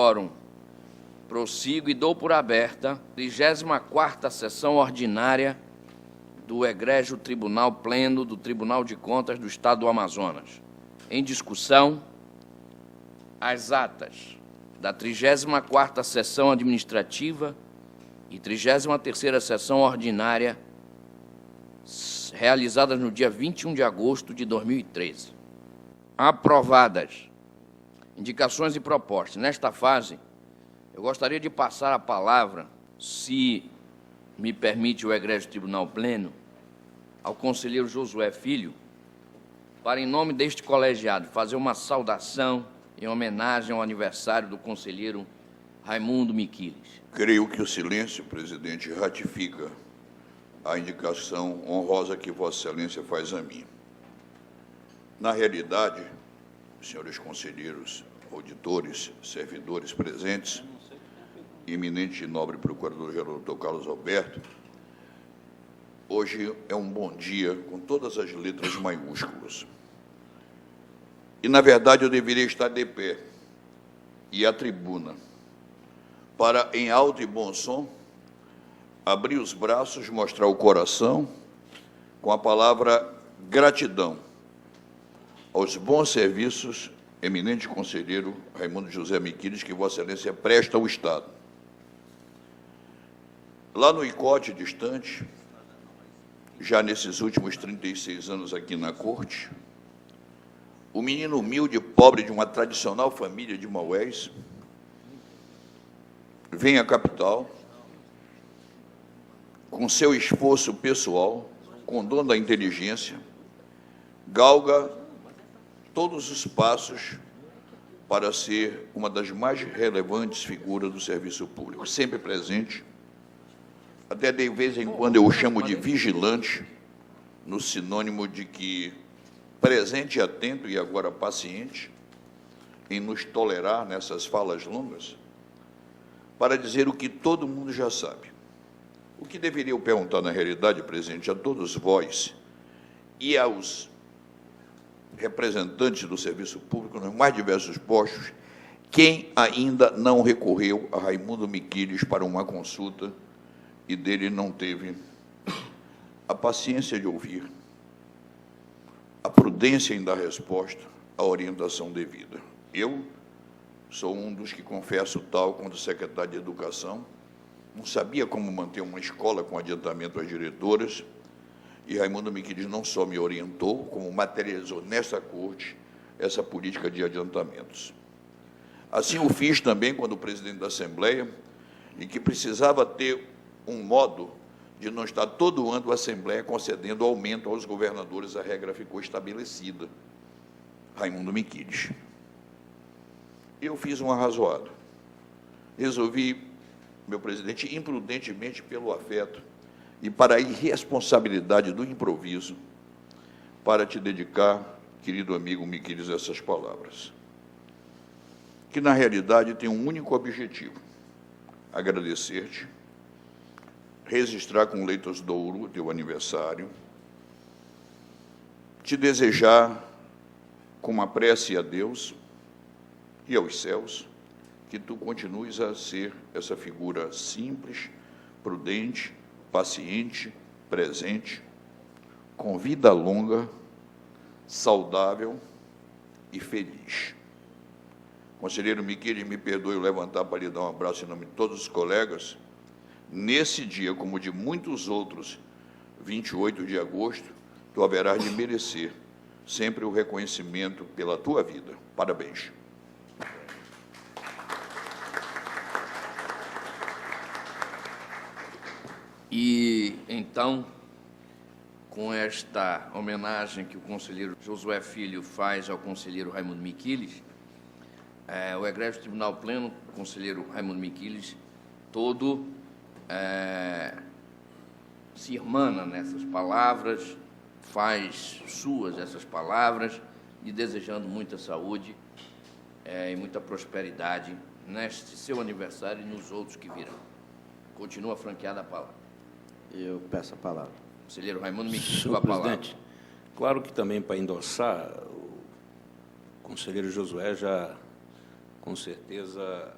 quórum, prossigo e dou por aberta a 34ª sessão ordinária do Egrégio Tribunal Pleno do Tribunal de Contas do Estado do Amazonas. Em discussão, as atas da 34ª sessão administrativa e 33ª sessão ordinária realizadas no dia 21 de agosto de 2013. Aprovadas. Indicações e propostas. Nesta fase, eu gostaria de passar a palavra, se me permite o Egrégio Tribunal Pleno, ao conselheiro Josué Filho, para, em nome deste colegiado, fazer uma saudação em homenagem ao aniversário do conselheiro Raimundo Miquiles. Creio que o silêncio, presidente, ratifica a indicação honrosa que Vossa Excelência faz a mim. Na realidade, senhores conselheiros, auditores, servidores presentes, eminente e nobre procurador-geral Dr. Carlos Alberto, hoje é um bom dia com todas as letras maiúsculas. E, na verdade, eu deveria estar de pé e à tribuna para, em alto e bom som, abrir os braços, mostrar o coração com a palavra gratidão aos bons serviços, eminente conselheiro Raimundo José Miquiles, que Vossa Excelência presta ao Estado. Lá no Icote distante, já nesses últimos 36 anos aqui na Corte, o menino humilde e pobre de uma tradicional família de Maués vem à capital com seu esforço pessoal, com dom da inteligência, galga todos os passos para ser uma das mais relevantes figuras do serviço público, sempre presente, até de vez em quando eu o chamo de vigilante, no sinônimo de que presente e atento e agora paciente, em nos tolerar nessas falas longas, para dizer o que todo mundo já sabe. O que deveria eu perguntar, na realidade, presidente, a todos vós e aos representantes do serviço público nos mais diversos postos, quem ainda não recorreu a Raimundo Miquiles para uma consulta e dele não teve a paciência de ouvir, a prudência em dar resposta, a orientação devida. Eu sou um dos que confesso tal quando secretário de Educação, não sabia como manter uma escola com adiantamento às diretoras, e Raimundo Miquiles não só me orientou, como materializou nesta corte essa política de adiantamentos. Assim o fiz também quando o presidente da Assembleia, e que precisava ter um modo de não estar todo ano a Assembleia concedendo aumento aos governadores, a regra ficou estabelecida. Raimundo Miquiles. Eu fiz um arrazoado. Resolvi, meu presidente, imprudentemente pelo afeto e para a irresponsabilidade do improviso, para te dedicar, querido amigo Miquiles, essas palavras, que na realidade tem um único objetivo: agradecer-te, registrar com letras de ouro o teu aniversário, te desejar, com uma prece a Deus e aos céus, que tu continues a ser essa figura simples, prudente, paciente, presente, com vida longa, saudável e feliz. Conselheiro Miquiles, me perdoe eu levantar para lhe dar um abraço em nome de todos os colegas. Nesse dia, como de muitos outros, 28 de agosto, tu haverás de merecer sempre o reconhecimento pela tua vida. Parabéns. E, então, com esta homenagem que o conselheiro Josué Filho faz ao conselheiro Raimundo Miquiles, o Egrégio Tribunal Pleno, o conselheiro Raimundo Miquiles, todo se irmana nessas palavras, faz suas essas palavras, e desejando muita saúde e muita prosperidade neste seu aniversário e nos outros que virão. Continua franqueada a palavra. Eu peço a palavra. Conselheiro Raimundo Miquiles, Senhor a palavra. presidente, claro que também para endossar, o conselheiro Josué já, com certeza,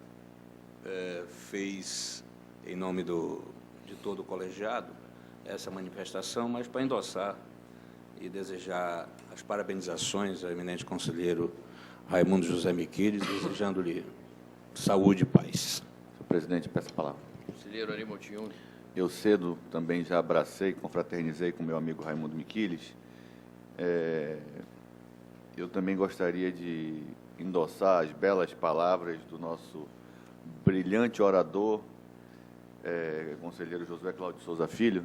fez, em nome de todo o colegiado, essa manifestação, mas para endossar e desejar as parabenizações ao eminente conselheiro Raimundo José Miquiles, desejando-lhe saúde e paz. Senhor presidente, peço a palavra. Conselheiro Ari Mottiglione. Eu cedo também já abracei, confraternizei com meu amigo Raimundo Miquiles. Eu também gostaria de endossar as belas palavras do nosso brilhante orador, conselheiro Josué Cláudio Souza Filho,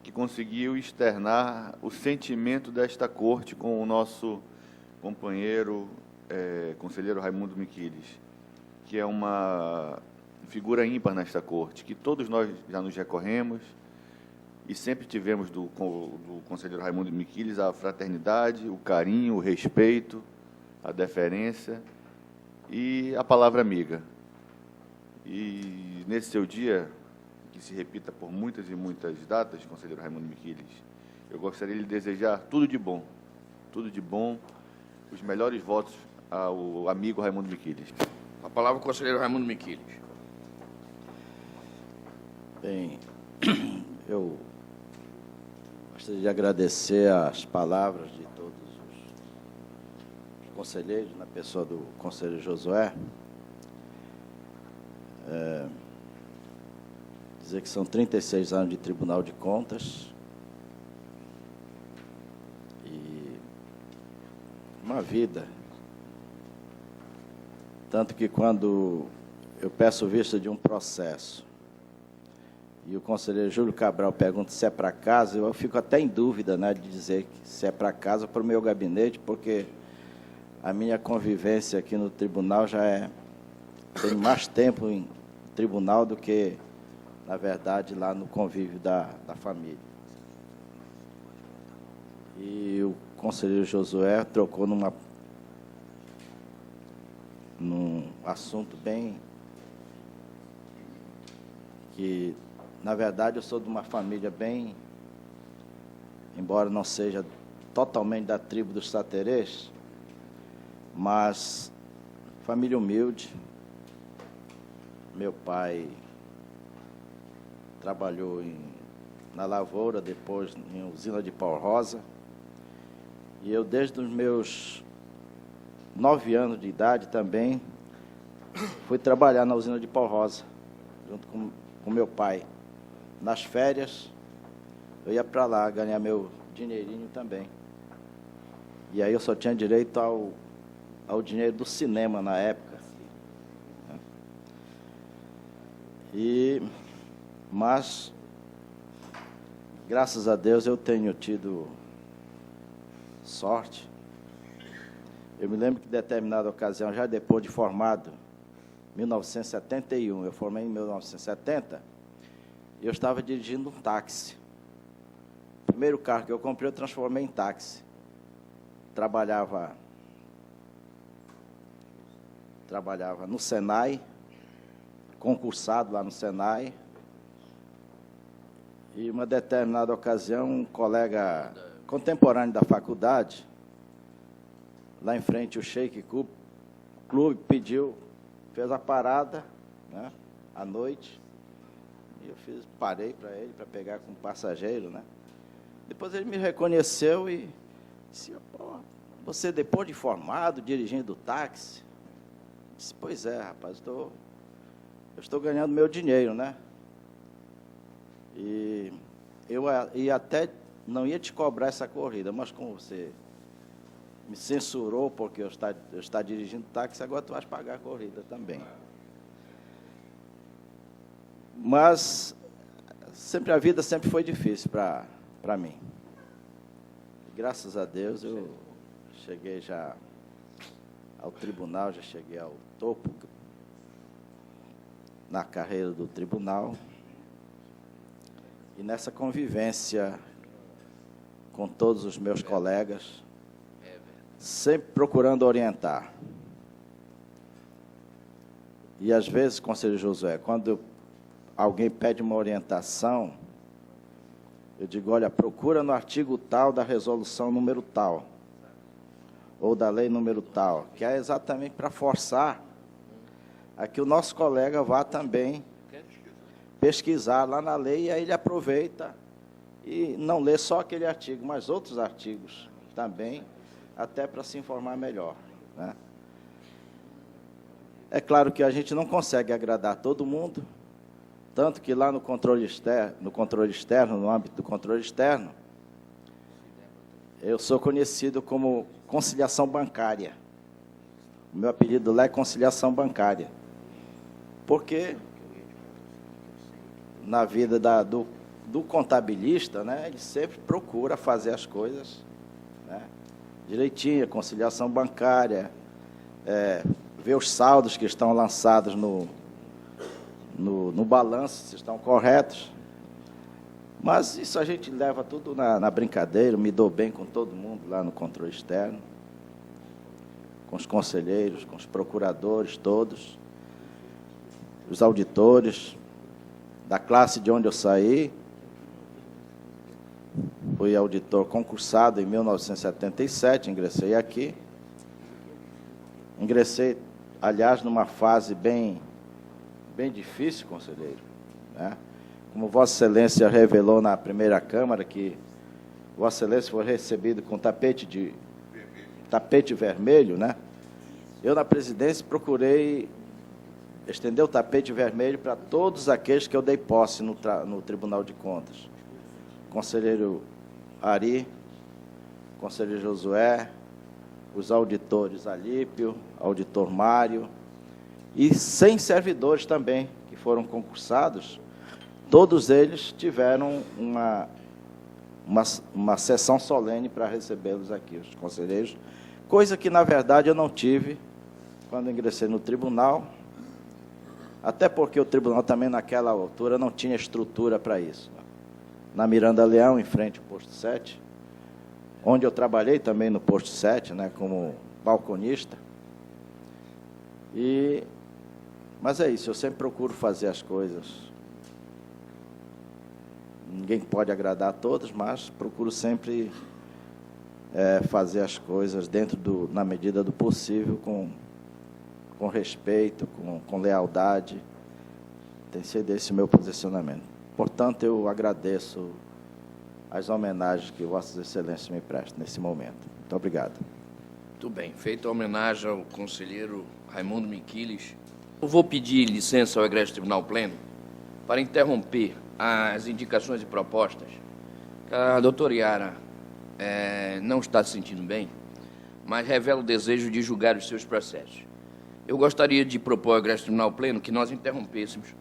que conseguiu externar o sentimento desta corte com o nosso companheiro, conselheiro Raimundo Miquiles, que é uma figura ímpar nesta corte, que todos nós já nos recorremos e sempre tivemos do conselheiro Raimundo Miquiles a fraternidade, o carinho, o respeito, a deferência e a palavra amiga. E nesse seu dia, que se repita por muitas e muitas datas, conselheiro Raimundo Miquiles, eu gostaria de lhe desejar tudo de bom, os melhores votos ao amigo Raimundo Miquiles. A palavra ao conselheiro Raimundo Miquiles. Bem, eu gostaria de agradecer as palavras de todos os conselheiros, na pessoa do conselheiro Josué. Dizer que são 36 anos de Tribunal de Contas e uma vida. Tanto que quando eu peço vista de um processo e o conselheiro Júlio Cabral pergunta se é para casa, eu fico até em dúvida, né, de dizer se é para casa ou para o meu gabinete, porque a minha convivência aqui no tribunal tem mais tempo em tribunal do que, na verdade, lá no convívio da família. E o conselheiro Josué trocou num assunto bem que, na verdade, eu sou de uma família bem, embora não seja totalmente da tribo dos Saterês, mas família humilde. Meu pai trabalhou na lavoura, depois em usina de pau rosa, e eu, desde os meus 9 anos de idade também, fui trabalhar na usina de pau rosa, junto com meu pai. Nas férias, eu ia para lá ganhar meu dinheirinho também. E aí eu só tinha direito ao dinheiro do cinema na época. Mas, graças a Deus, eu tenho tido sorte. Eu me lembro que, em determinada ocasião, já depois de formado, 1971, eu formei em 1970, eu estava dirigindo um táxi. O primeiro carro que eu comprei, eu transformei em táxi. Trabalhava no Senai, concursado lá no Senai, e uma determinada ocasião, um colega contemporâneo da faculdade, lá em frente, o Sheik Clube, fez a parada, né, à noite, e eu parei para ele, para pegar com o passageiro, né. Depois ele me reconheceu e disse: "Pô, você depois de formado, dirigindo táxi?" Eu disse: "Pois é, rapaz, eu estou ganhando meu dinheiro, né? E eu até não ia te cobrar essa corrida, mas como você me censurou porque eu está dirigindo táxi, agora tu vais pagar a corrida também." Mas a vida sempre foi difícil para mim. Graças a Deus eu cheguei já ao tribunal, já cheguei ao topo na carreira do tribunal. E nessa convivência com todos os meus colegas, sempre procurando orientar. E às vezes, conselheiro Josué, quando alguém pede uma orientação, eu digo: olha, procura no artigo tal da resolução número tal, ou da lei número tal, que é exatamente para forçar a que o nosso colega vá também pesquisar lá na lei, e aí ele aproveita e não lê só aquele artigo, mas outros artigos também, até para se informar melhor, né? É claro que a gente não consegue agradar todo mundo, tanto que lá no controle externo, no âmbito do controle externo, eu sou conhecido como conciliação bancária. O meu apelido lá é conciliação bancária, porque na vida do contabilista, né, ele sempre procura fazer as coisas, né, direitinho, conciliação bancária, ver os saldos que estão lançados no balanço, se estão corretos. Mas isso a gente leva tudo na brincadeira, me dou bem com todo mundo lá no controle externo, com os conselheiros, com os procuradores todos, os auditores, da classe de onde eu saí. Fui auditor concursado em 1977, ingressei aqui. Ingressei, aliás, numa fase bem difícil, conselheiro, né? Como Vossa Excelência revelou na primeira Câmara, que Vossa Excelência foi recebido com tapete vermelho, né? Eu, na presidência, procurei estender o tapete vermelho para todos aqueles que eu dei posse no Tribunal de Contas. Conselheiro Ari, conselheiro Josué, os auditores Alípio, auditor Mário, e 100 servidores também, que foram concursados. Todos eles tiveram uma sessão solene para recebê-los aqui, os conselheiros, coisa que, na verdade, eu não tive quando ingressei no tribunal, até porque o tribunal também, naquela altura, não tinha estrutura para isso. Na Miranda Leão, em frente ao posto 7, onde eu trabalhei também no posto 7, né, como balconista. Mas é isso, eu sempre procuro fazer as coisas. Ninguém pode agradar a todos, mas procuro sempre fazer as coisas na medida do possível, com respeito, com lealdade. Tem sido esse o meu posicionamento. Portanto, eu agradeço as homenagens que Vossas Excelências me prestam nesse momento. Muito obrigado. Muito bem. Feita a homenagem ao conselheiro Raimundo Miquiles, eu vou pedir licença ao Egrégio Tribunal Pleno para interromper as indicações e propostas. A doutora Yara não está se sentindo bem, mas revela o desejo de julgar os seus processos. Eu gostaria de propor ao Egrégio Tribunal Pleno que nós interrompêssemos,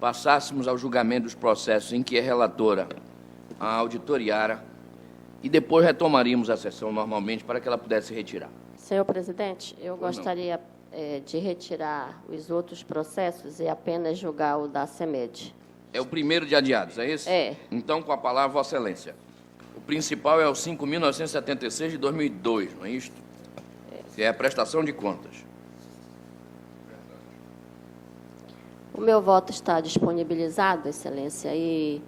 passássemos ao julgamento dos processos em que é relatora a auditora Yara, e depois retomaríamos a sessão normalmente para que ela pudesse retirar. Senhor presidente, eu gostaria de retirar os outros processos e apenas julgar o da CEMED. É o primeiro de adiados, é esse? É. Então, com a palavra, Vossa Excelência. O principal é o 5.976 de 2002, não é isto? Que é a prestação de contas. O meu voto está disponibilizado, Excelência, e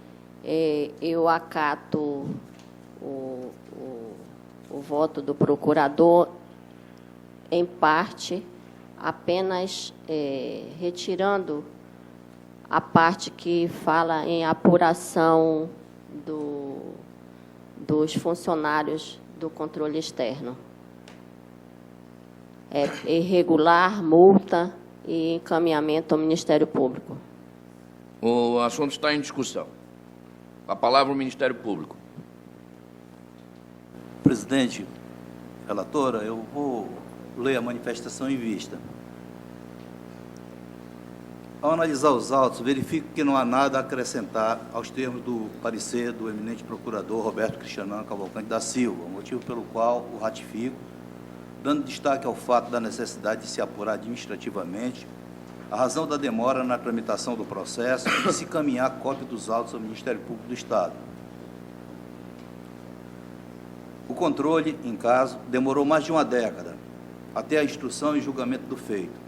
eu acato o voto do procurador, em parte, apenas retirando a parte que fala em apuração dos funcionários do controle externo. Irregular, multa e encaminhamento ao Ministério Público. O assunto está em discussão. A palavra ao Ministério Público. Presidente, relatora, eu vou ler a manifestação em vista. Ao analisar os autos, verifico que não há nada a acrescentar aos termos do parecer do eminente procurador Roberto Cristiano Cavalcante da Silva, motivo pelo qual o ratifico, dando destaque ao fato da necessidade de se apurar administrativamente a razão da demora na tramitação do processo e se encaminhar cópia dos autos ao Ministério Público do Estado. O controle, em caso, demorou mais de uma década, até a instrução e julgamento do feito.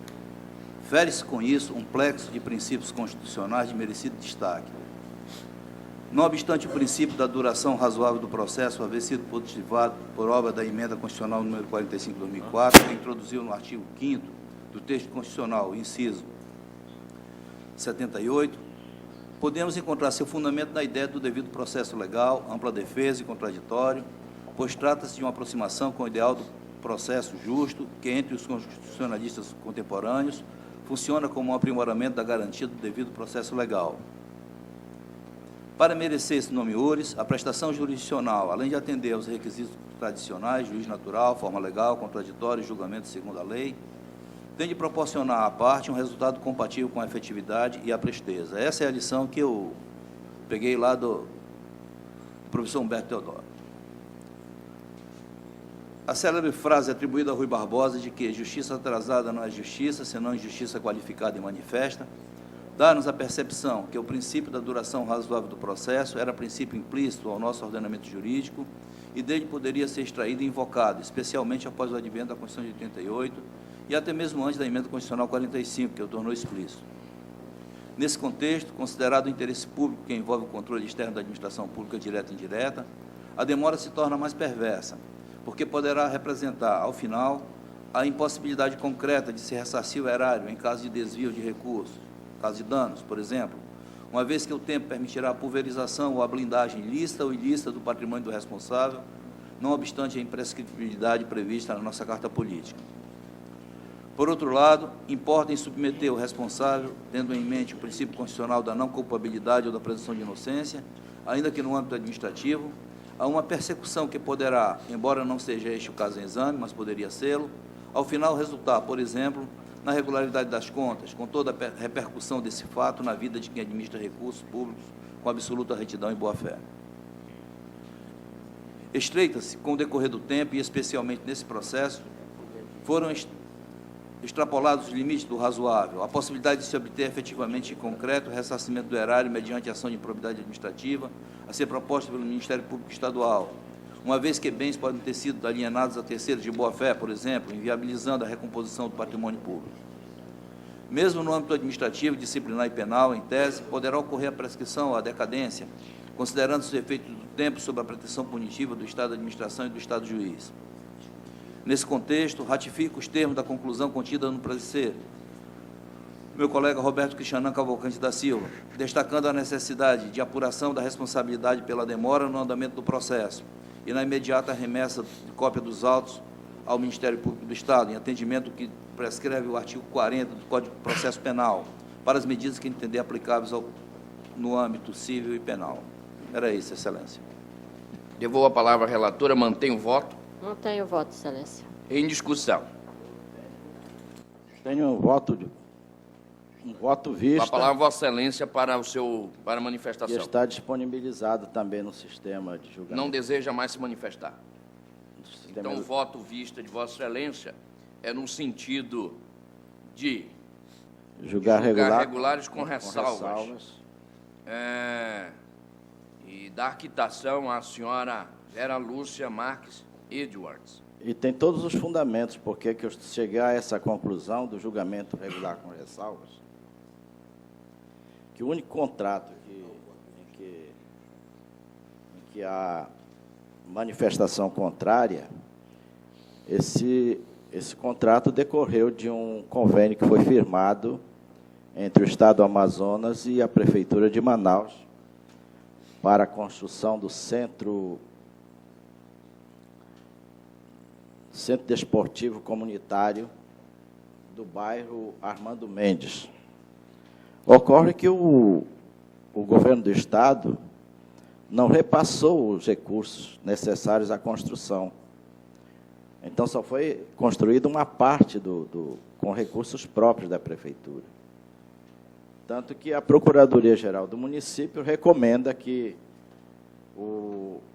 Fere-se com isso um plexo de princípios constitucionais de merecido destaque. Não obstante o princípio da duração razoável do processo haver sido positivado por obra da emenda constitucional número 45/2004, que introduziu no artigo 5º do texto constitucional, inciso 78, podemos encontrar seu fundamento na ideia do devido processo legal, ampla defesa e contraditório, pois trata-se de uma aproximação com o ideal do processo justo, que entre os constitucionalistas contemporâneos funciona como um aprimoramento da garantia do devido processo legal. Para merecer esse nome URIS, a prestação jurisdicional, além de atender aos requisitos tradicionais, juiz natural, forma legal, contraditório e julgamento segundo a lei, tem de proporcionar à parte um resultado compatível com a efetividade e a presteza. Essa é a lição que eu peguei lá do professor Humberto Teodoro. A célebre frase atribuída a Rui Barbosa de que justiça atrasada não é justiça, senão injustiça qualificada e manifesta, dá-nos a percepção que o princípio da duração razoável do processo era princípio implícito ao nosso ordenamento jurídico e dele poderia ser extraído e invocado, especialmente após o advento da Constituição de 88 e até mesmo antes da Emenda Constitucional 45, que o tornou explícito. Nesse contexto, considerado o interesse público que envolve o controle externo da administração pública direta e indireta, a demora se torna mais perversa, porque poderá representar, ao final, a impossibilidade concreta de se ressarcir o erário em caso de desvio de recursos, caso de danos, por exemplo, uma vez que o tempo permitirá a pulverização ou a blindagem lícita ou ilícita do patrimônio do responsável, não obstante a imprescritibilidade prevista na nossa Carta Política. Por outro lado, importa em submeter o responsável, tendo em mente o princípio constitucional da não culpabilidade ou da presunção de inocência, ainda que no âmbito administrativo, a uma persecução que poderá, embora não seja este o caso em exame, mas poderia sê-lo, ao final resultar, por exemplo, na regularidade das contas, com toda a repercussão desse fato na vida de quem administra recursos públicos com absoluta retidão e boa-fé. Estreita-se, com o decorrer do tempo, e especialmente nesse processo, foram extrapolados os limites do razoável, a possibilidade de se obter efetivamente em concreto o ressarcimento do erário mediante ação de improbidade administrativa a ser proposta pelo Ministério Público Estadual, uma vez que bens podem ter sido alienados a terceiros de boa-fé, por exemplo, inviabilizando a recomposição do patrimônio público. Mesmo no âmbito administrativo, disciplinar e penal, em tese, poderá ocorrer a prescrição ou a decadência, considerando os efeitos do tempo sobre a pretensão punitiva do Estado da Administração e do Estado Juiz. Nesse contexto, ratifico os termos da conclusão contida no parecer meu colega Roberto Cristianan Cavalcante da Silva, destacando a necessidade de apuração da responsabilidade pela demora no andamento do processo e na imediata remessa de cópia dos autos ao Ministério Público do Estado, em atendimento que prescreve o artigo 40 do Código de Processo Penal, para as medidas que entender aplicáveis no âmbito civil e penal. Era isso, Excelência. Devolvo a palavra à relatora. Mantém o voto? Mantenho o voto, Excelência. Em discussão. Tenho um voto vista. A palavra, Vossa Excelência, para a manifestação. E está disponibilizado também no sistema de julgamento. Não deseja mais se manifestar. Sistema Então, o voto vista de Vossa Excelência é no sentido de julgar regulares com ressalvas. E dar quitação à senhora Vera Lúcia Marques Edwards. E tem todos os fundamentos porque que eu cheguei a essa conclusão do julgamento regular com ressalvas, que o único contrato em que há manifestação contrária, esse contrato decorreu de um convênio que foi firmado entre o Estado do Amazonas e a Prefeitura de Manaus para a construção do Centro Desportivo Comunitário do bairro Armando Mendes. Ocorre que o governo do Estado não repassou os recursos necessários à construção. Então, só foi construída uma parte com recursos próprios da Prefeitura. Tanto que a Procuradoria-Geral do município recomenda que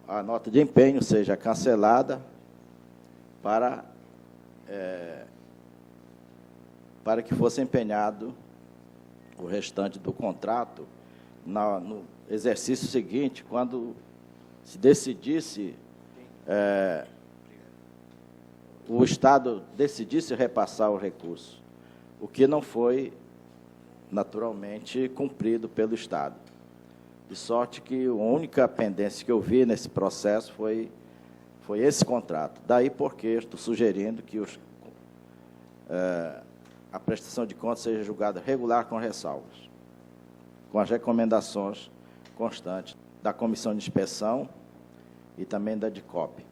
a nota de empenho seja cancelada para que fosse empenhado o restante do contrato no exercício seguinte, quando se decidisse, o Estado decidisse repassar o recurso, o que não foi, naturalmente, cumprido pelo Estado. De sorte que a única pendência que eu vi nesse processo foi esse contrato. Daí porque estou sugerindo que a prestação de contas seja julgada regular com ressalvas. com as recomendações constantes da Comissão de Inspeção e também da DICOP.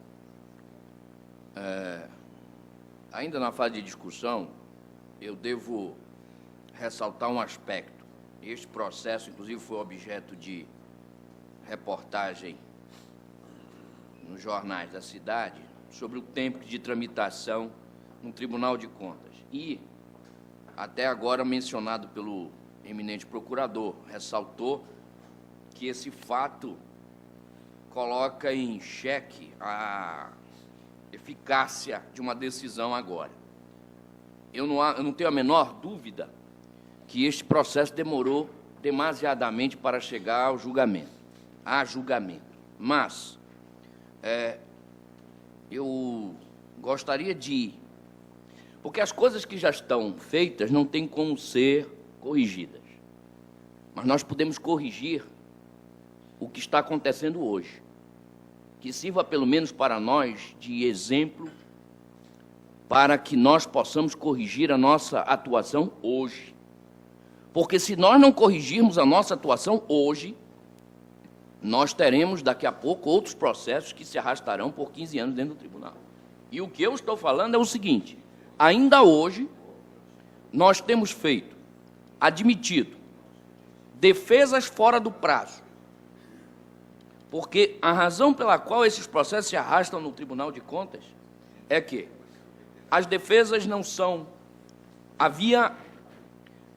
Ainda na fase de discussão, eu devo ressaltar um aspecto. Este processo, inclusive, foi objeto de reportagem nos jornais da cidade sobre o tempo de tramitação no Tribunal de Contas. E, até agora, mencionado pelo eminente procurador, ressaltou que esse fato coloca em xeque a eficácia de uma decisão agora. Eu não tenho a menor dúvida que este processo demorou demasiadamente para chegar ao julgamento, Mas eu gostaria de... Porque as coisas que já estão feitas não têm como ser corrigidas. Mas nós podemos corrigir o que está acontecendo hoje, que sirva pelo menos para nós de exemplo, para que nós possamos corrigir a nossa atuação hoje. Porque se nós não corrigirmos a nossa atuação hoje, nós teremos daqui a pouco outros processos que se arrastarão por 15 anos dentro do tribunal. E o que eu estou falando é o seguinte: ainda hoje, nós temos admitido, defesas fora do prazo, porque a razão pela qual esses processos se arrastam no Tribunal de Contas é que as defesas não são... Havia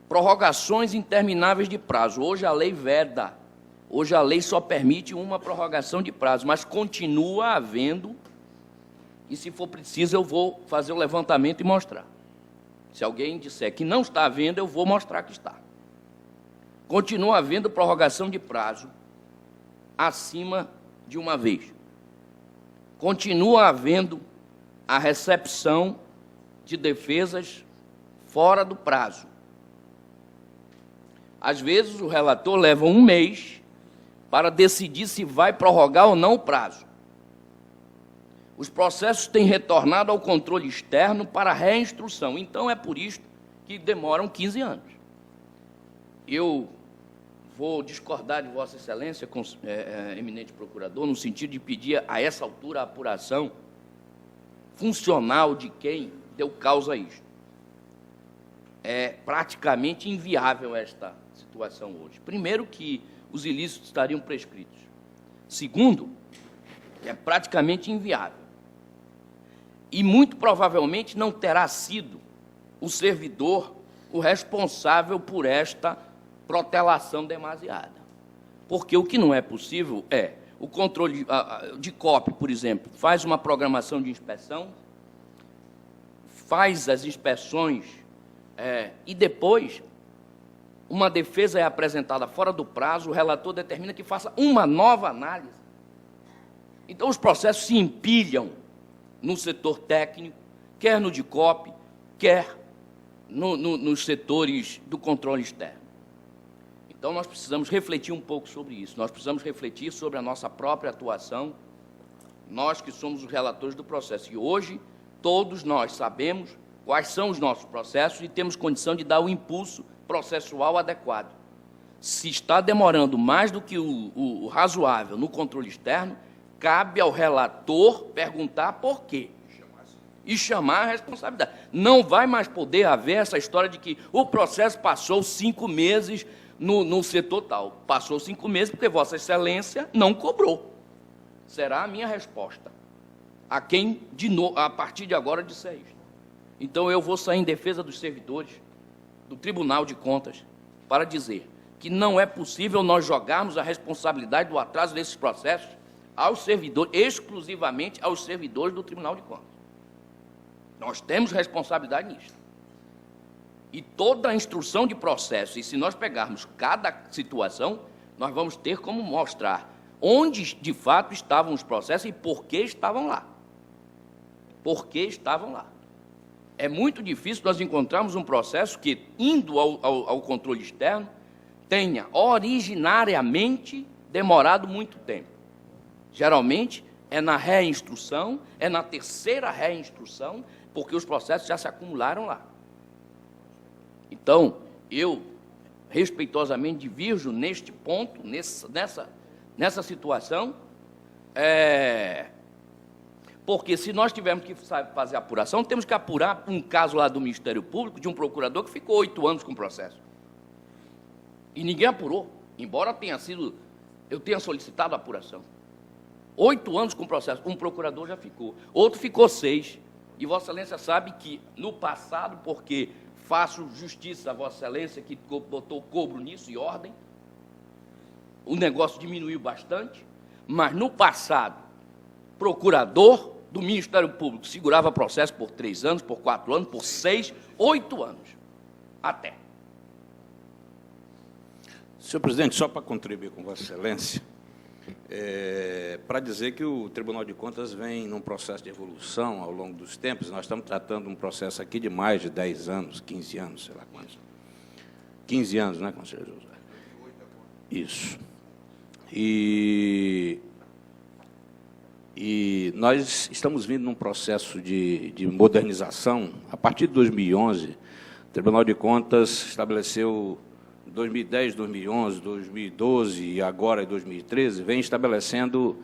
prorrogações intermináveis de prazo. Hoje a lei veda. Hoje a lei só permite uma prorrogação de prazo, mas continua havendo, e se for preciso eu vou fazer o levantamento e mostrar. Se alguém disser que não está havendo, eu vou mostrar que está. Continua havendo prorrogação de prazo acima de uma vez. Continua havendo a recepção de defesas fora do prazo. Às vezes o relator leva um mês para decidir se vai prorrogar ou não o prazo. Os processos têm retornado ao controle externo para reinstrução. Então, é por isso que demoram 15 anos. Eu vou discordar de Vossa Excelência, eminente procurador, no sentido de pedir, a essa altura, a apuração funcional de quem deu causa a isto. É praticamente inviável esta situação hoje. Primeiro, que os ilícitos estariam prescritos. Segundo, que é praticamente inviável. E, muito provavelmente, não terá sido o servidor o responsável por esta protelação demasiada. Porque o que não é possível é o controle de DICOP, por exemplo, faz uma programação de inspeção, faz as inspeções e depois uma defesa é apresentada fora do prazo, o relator determina que faça uma nova análise. Então, os processos se empilham no setor técnico, quer no DICOP, quer nos setores do controle externo. Então, nós precisamos refletir um pouco sobre isso. Nós precisamos refletir sobre a nossa própria atuação, nós que somos os relatores do processo. E hoje, todos nós sabemos quais são os nossos processos e temos condição de dar o impulso processual adequado. Se está demorando mais do que o razoável no controle externo, cabe ao relator perguntar por quê e chamar a responsabilidade. Não vai mais poder haver essa história de que o processo passou 5 meses no setor tal. Passou 5 meses porque Vossa Excelência não cobrou. Será a minha resposta a quem, a partir de agora, disser isso. Então, eu vou sair em defesa dos servidores do Tribunal de Contas para dizer que não é possível nós jogarmos a responsabilidade do atraso desses processos aos servidores, exclusivamente aos servidores do Tribunal de Contas. Nós temos responsabilidade nisso. E toda a instrução de processo, e se nós pegarmos cada situação, nós vamos ter como mostrar onde, de fato, estavam os processos e por que estavam lá. Por que estavam lá. É muito difícil nós encontrarmos um processo que, indo ao controle externo, tenha originariamente demorado muito tempo. Geralmente, é na reinstrução, é na terceira reinstrução, porque os processos já se acumularam lá. Então, eu respeitosamente divirjo neste ponto, nessa situação, porque se nós tivermos que fazer apuração, temos que apurar um caso lá do Ministério Público de um procurador que ficou 8 anos com o processo. E ninguém apurou, embora eu tenha solicitado a apuração. 8 anos com o processo, um procurador já ficou, outro ficou 6. E Vossa Excelência sabe que, no passado, porque faço justiça a Vossa Excelência, que botou cobro nisso e ordem, o negócio diminuiu bastante, mas, no passado, procurador do Ministério Público segurava processo por 3 anos, por 4 anos, por 6, 8 anos, até. Senhor presidente, só para contribuir com Vossa Excelência, para dizer que o Tribunal de Contas vem num processo de evolução ao longo dos tempos. Nós estamos tratando um processo aqui de mais de 10 anos, 15 anos, sei lá quantos. 15 anos, né, conselheiro José? Isso. E nós estamos vindo num processo de modernização. A partir de 2011, o Tribunal de Contas estabeleceu, 2010, 2011, 2012 e agora em 2013, vem estabelecendo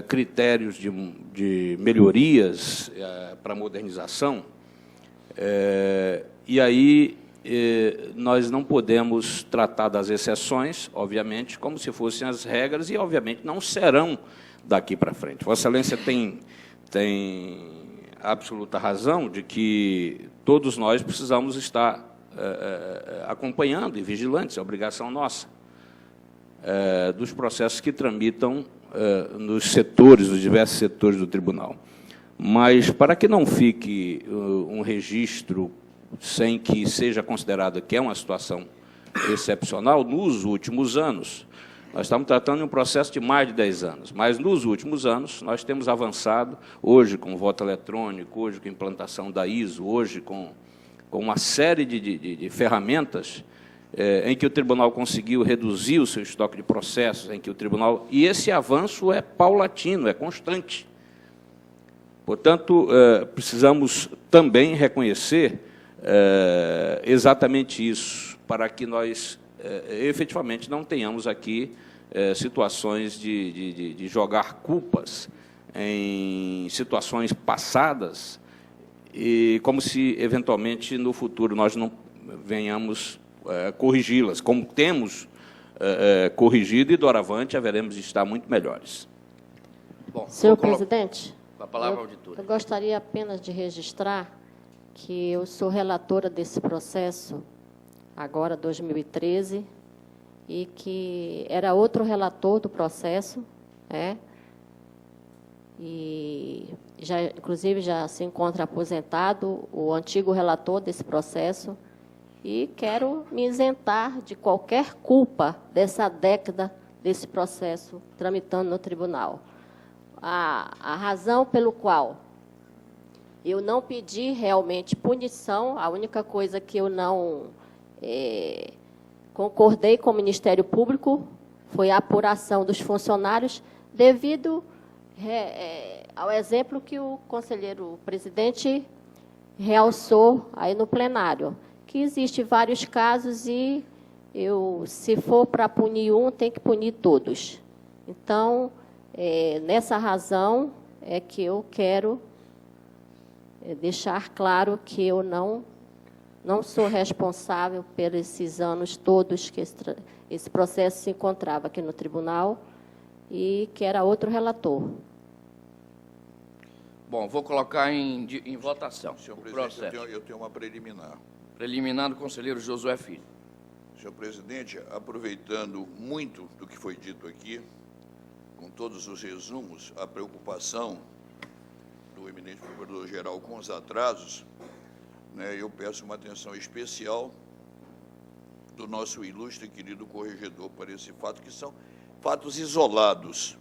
critérios de melhorias para a modernização. E aí nós não podemos tratar das exceções, obviamente, como se fossem as regras, e, obviamente, não serão daqui para frente. Vossa Excelência tem absoluta razão de que todos nós precisamos estar acompanhando e vigilantes, é obrigação nossa, dos processos que tramitam nos setores, nos diversos setores do tribunal. Mas, para que não fique um registro sem que seja considerado que é uma situação excepcional, nos últimos anos, nós estamos tratando de um processo de mais de 10 anos, mas, nos últimos anos, nós temos avançado, hoje com voto eletrônico, hoje com implantação da ISO, hoje com uma série de ferramentas em que o tribunal conseguiu reduzir o seu estoque de processos, em que o tribunal... E esse avanço é paulatino, é constante. Portanto, precisamos também reconhecer exatamente isso, para que nós, efetivamente, não tenhamos aqui situações de jogar culpas em situações passadas, e como se, eventualmente, no futuro, nós não venhamos corrigi-las, como temos corrigido, e, doravante, haveremos de estar muito melhores. Bom, senhor presidente, a palavra, auditora. Eu gostaria apenas de registrar que eu sou relatora desse processo, agora 2013, e que era outro relator do processo, e inclusive já se encontra aposentado o antigo relator desse processo, e quero me isentar de qualquer culpa dessa década desse processo tramitando no tribunal. A razão pelo qual eu não pedi realmente punição, a única coisa que eu não concordei com o Ministério Público foi a apuração dos funcionários, devido ao exemplo que o conselheiro presidente realçou aí no plenário, que existem vários casos e se for para punir um, tem que punir todos. Então, nessa razão é que eu quero deixar claro que eu não sou responsável por esses anos todos que esse processo se encontrava aqui no tribunal, e que era outro relator. Bom, vou colocar em votação. Senhor presidente, eu tenho uma preliminar. Preliminar do conselheiro Josué Filho. Senhor presidente, aproveitando muito do que foi dito aqui, com todos os resumos, a preocupação do eminente procurador-geral com os atrasos, eu peço uma atenção especial do nosso ilustre e querido corregedor para esse fato, que são fatos isolados.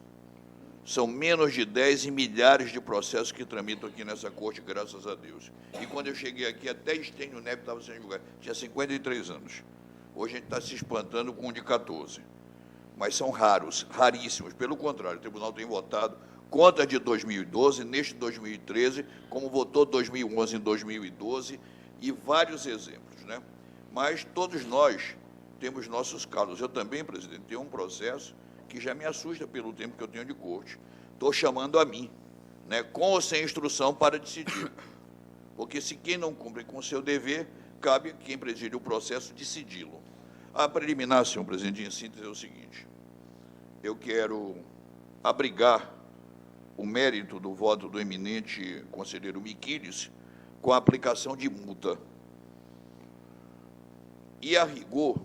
São menos de 10 e milhares de processos que tramitam aqui nessa corte, graças a Deus. E quando eu cheguei aqui, até Estênio Neves estava sendo julgado. Tinha 53 anos. Hoje a gente está se espantando com um de 14. Mas são raros, raríssimos. Pelo contrário, o tribunal tem votado conta de 2012, neste 2013, como votou 2011 em 2012, e vários exemplos. Mas todos nós temos nossos calos. Eu também, presidente, tenho um processo que já me assusta pelo tempo que eu tenho de corte. Estou chamando a mim, né, com ou sem instrução para decidir. Porque se quem não cumpre com o seu dever, cabe a quem preside o processo decidi-lo. A preliminar, senhor presidente, em síntese, é o seguinte: eu quero abrigar o mérito do voto do eminente conselheiro Miquiles com a aplicação de multa. E, a rigor,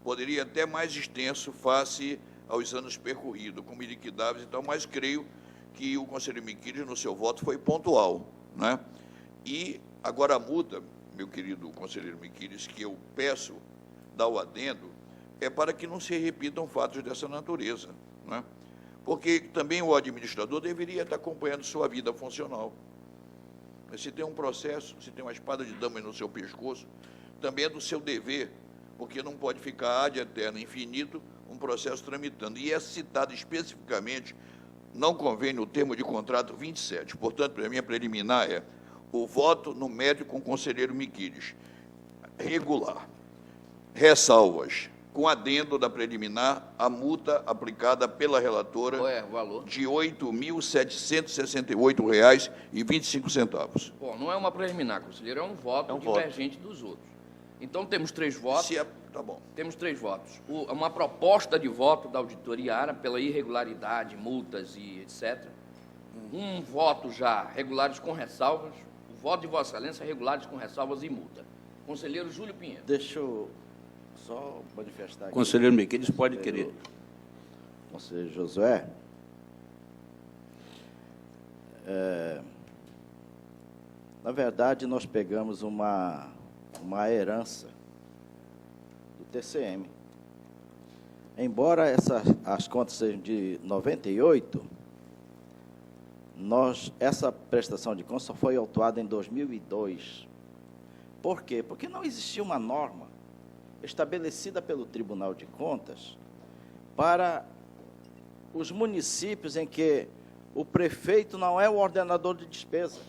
poderia até mais extenso face aos anos percorridos, como iliquidáveis e tal, mas creio que o conselheiro Miquiles, no seu voto, foi pontual, né? E agora a multa, meu querido conselheiro Miquiles, que eu peço dar o adendo, é para que não se repitam fatos dessa natureza, né? Porque também o administrador deveria estar acompanhando sua vida funcional. Se tem um processo, se tem uma espada de dama no seu pescoço, também é do seu dever, porque não pode ficar ad eterno, infinito, um processo tramitando. E é citado especificamente, não convém no termo de contrato 27. Portanto, para mim, a preliminar é o voto no mérito com o conselheiro Miquiles. Regular. Ressalvas. Com adendo da preliminar, a multa aplicada pela relatora Qual é o valor? de R$ 8.768,25. Bom, não é uma preliminar, conselheiro, é um voto divergente dos outros. Então, temos 3 votos. Tá bom. Temos 3 votos. Uma proposta de voto da auditoria ARA pela irregularidade, multas e etc. Um voto já regulares com ressalvas. O voto de Vossa Excelência regulares com ressalvas e multa. Conselheiro Júlio Pinheiro. Deixa eu só manifestar aqui. Conselheiro Miquiles pode querer. Conselheiro Josué. Na verdade, nós pegamos uma herança do TCM. Embora as contas sejam de 98, essa prestação de contas só foi autuada em 2002. Por quê? Porque não existia uma norma estabelecida pelo Tribunal de Contas para os municípios em que o prefeito não é o ordenador de despesa,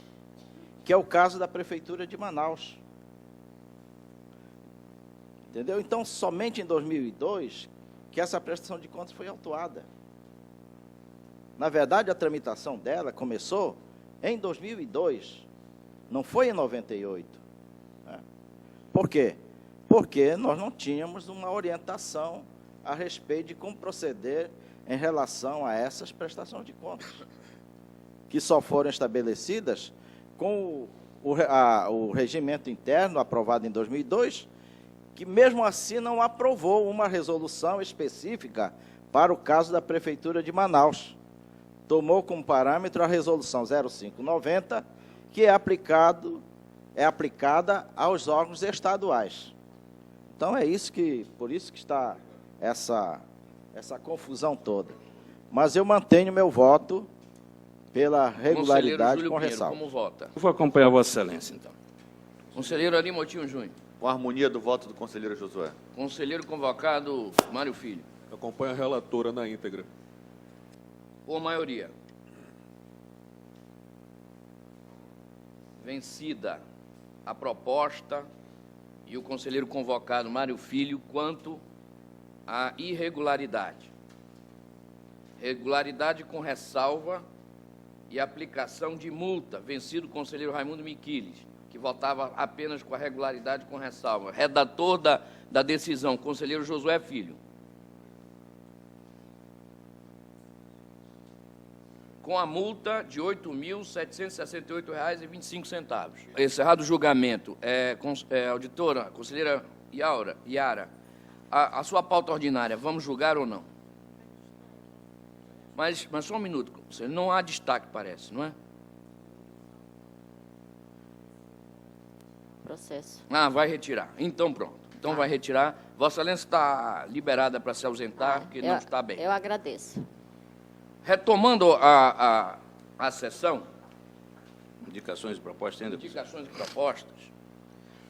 que é o caso da Prefeitura de Manaus. Entendeu? Então, somente em 2002 que essa prestação de contas foi autuada. Na verdade, a tramitação dela começou em 2002, não foi em 98. Né? Por quê? Porque nós não tínhamos uma orientação a respeito de como proceder em relação a essas prestações de contas, que só foram estabelecidas com o regimento interno aprovado em 2002, que mesmo assim não aprovou uma resolução específica para o caso da Prefeitura de Manaus. Tomou como parâmetro a resolução 0590, que é aplicada aos órgãos estaduais. Então, por isso que está essa confusão toda. Mas eu mantenho meu voto pela regularidade com ressalva. Como vota? Eu vou acompanhar Vossa Excelência, então. Conselheiro Ari Motinho Júnior. Com a harmonia do voto do conselheiro Josué. Conselheiro convocado Mário Filho. Acompanho a relatora na íntegra. Por maioria. Vencida a proposta e o conselheiro convocado Mário Filho quanto à irregularidade. Regularidade com ressalva e aplicação de multa. Vencido o conselheiro Raimundo Miquiles, que votava apenas com a regularidade com ressalva. Redator da decisão, conselheiro Josué Filho. Com a multa de R$ 8.768,25. Encerrado o julgamento, auditora, conselheira Iara, a sua pauta ordinária, vamos julgar ou não? Mas só um minuto, não há destaque, parece, não é? Processo. Vai retirar. Então, pronto. Então, vai retirar. Vossa Excelência está liberada para se ausentar, porque não está bem. Eu agradeço. Retomando a sessão. Indicações e propostas ainda? Indicações e propostas.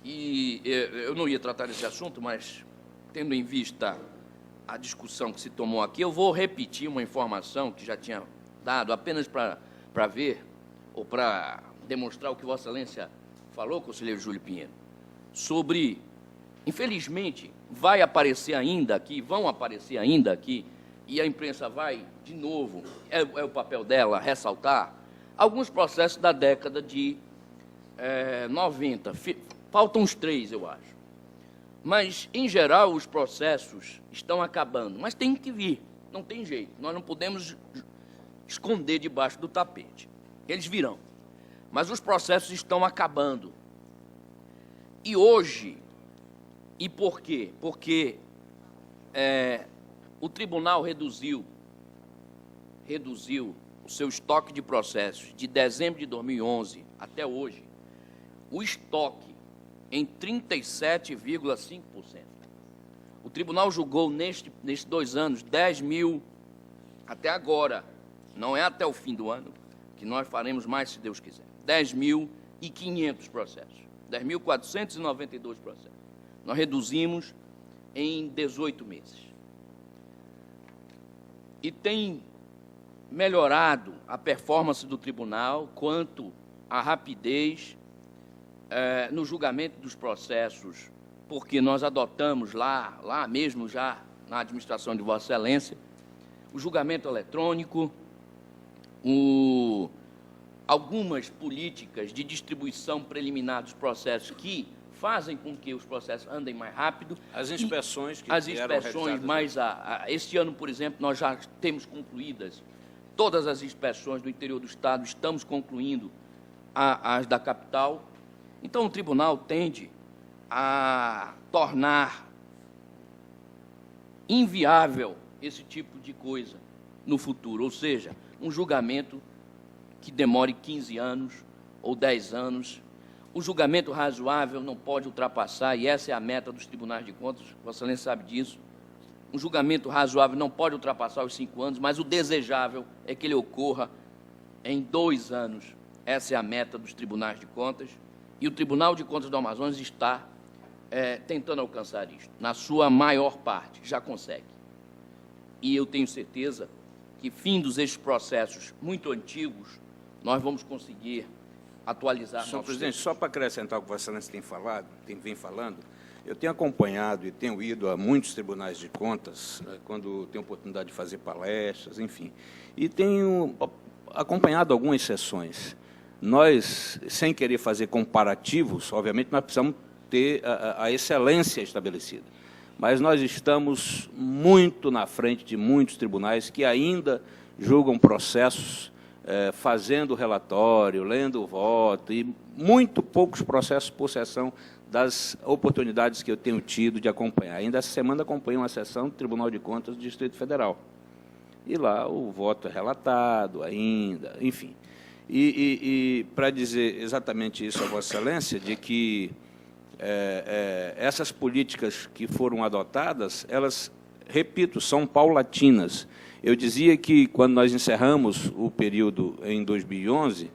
E eu não ia tratar desse assunto, mas, tendo em vista a discussão que se tomou aqui, eu vou repetir uma informação que já tinha dado, apenas para ver, ou para demonstrar o que Vossa Excelência falou, conselheiro Júlio Pinheiro, sobre infelizmente, vai aparecer ainda aqui, vão aparecer ainda aqui, e a imprensa vai, de novo, é o papel dela, ressaltar, alguns processos da década de 90. Faltam uns 3, eu acho. Mas, em geral, os processos estão acabando. Mas tem que vir, não tem jeito. Nós não podemos esconder debaixo do tapete. Eles virão. Mas os processos estão acabando. E hoje, e por quê? Porque o tribunal reduziu o seu estoque de processos de dezembro de 2011 até hoje, o estoque em 37,5%. O tribunal julgou, nestes 2 anos, 10 mil, até agora, não é até o fim do ano, que nós faremos mais, se Deus quiser, 10.500 processos, 10.492 processos. Nós reduzimos em 18 meses. E tem melhorado a performance do tribunal quanto à rapidez no julgamento dos processos, porque nós adotamos lá mesmo, já na administração de Vossa Excelência, o julgamento eletrônico, algumas políticas de distribuição preliminar dos processos que fazem com que os processos andem mais rápido. As inspeções que as inspeções, mas este ano, por exemplo, nós já temos concluídas todas as inspeções do interior do Estado, estamos concluindo as da capital. Então, o tribunal tende a tornar inviável esse tipo de coisa no futuro, ou seja, um julgamento que demore 15 anos ou 10 anos. O julgamento razoável não pode ultrapassar, e essa é a meta dos tribunais de contas, Vossa Excelência sabe disso. Um julgamento razoável não pode ultrapassar os 5 anos, mas o desejável é que ele ocorra em 2 anos. Essa é a meta dos tribunais de contas, e o Tribunal de Contas do Amazonas está tentando alcançar isto. Na sua maior parte, já consegue. E eu tenho certeza que, findos estes processos muito antigos, nós vamos conseguir atualizar. Senhor presidente, só para acrescentar o que Vossa Excelência vem falando, eu tenho acompanhado e tenho ido a muitos tribunais de contas, quando tenho oportunidade de fazer palestras, enfim, e tenho acompanhado algumas sessões. Nós, sem querer fazer comparativos, obviamente, nós precisamos ter a excelência estabelecida, mas nós estamos muito na frente de muitos tribunais que ainda julgam processos fazendo relatório, lendo o voto, e muito poucos processos por sessão das oportunidades que eu tenho tido de acompanhar. Ainda essa semana acompanhei uma sessão do Tribunal de Contas do Distrito Federal. E lá o voto é relatado ainda, enfim. E para dizer exatamente isso a Vossa Excelência, de que essas políticas que foram adotadas, elas, repito, são paulatinas. Eu dizia que, quando nós encerramos o período em 2011,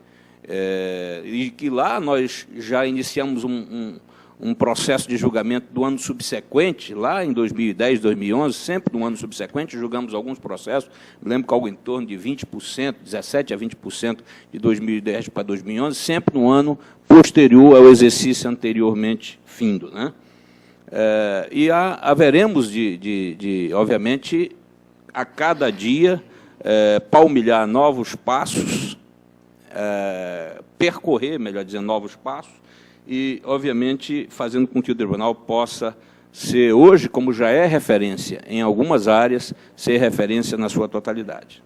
e que lá nós já iniciamos um processo de julgamento do ano subsequente, lá em 2010, 2011, sempre no ano subsequente, julgamos alguns processos, me lembro que algo em torno de 20%, 17% a 20% de 2010 para 2011, sempre no ano posterior ao exercício anteriormente findo, né? E haveremos obviamente, a cada dia, palmilhar novos passos, percorrer, melhor dizendo, novos passos, e, obviamente, fazendo com que o tribunal possa ser, hoje, como já é referência em algumas áreas, ser referência na sua totalidade.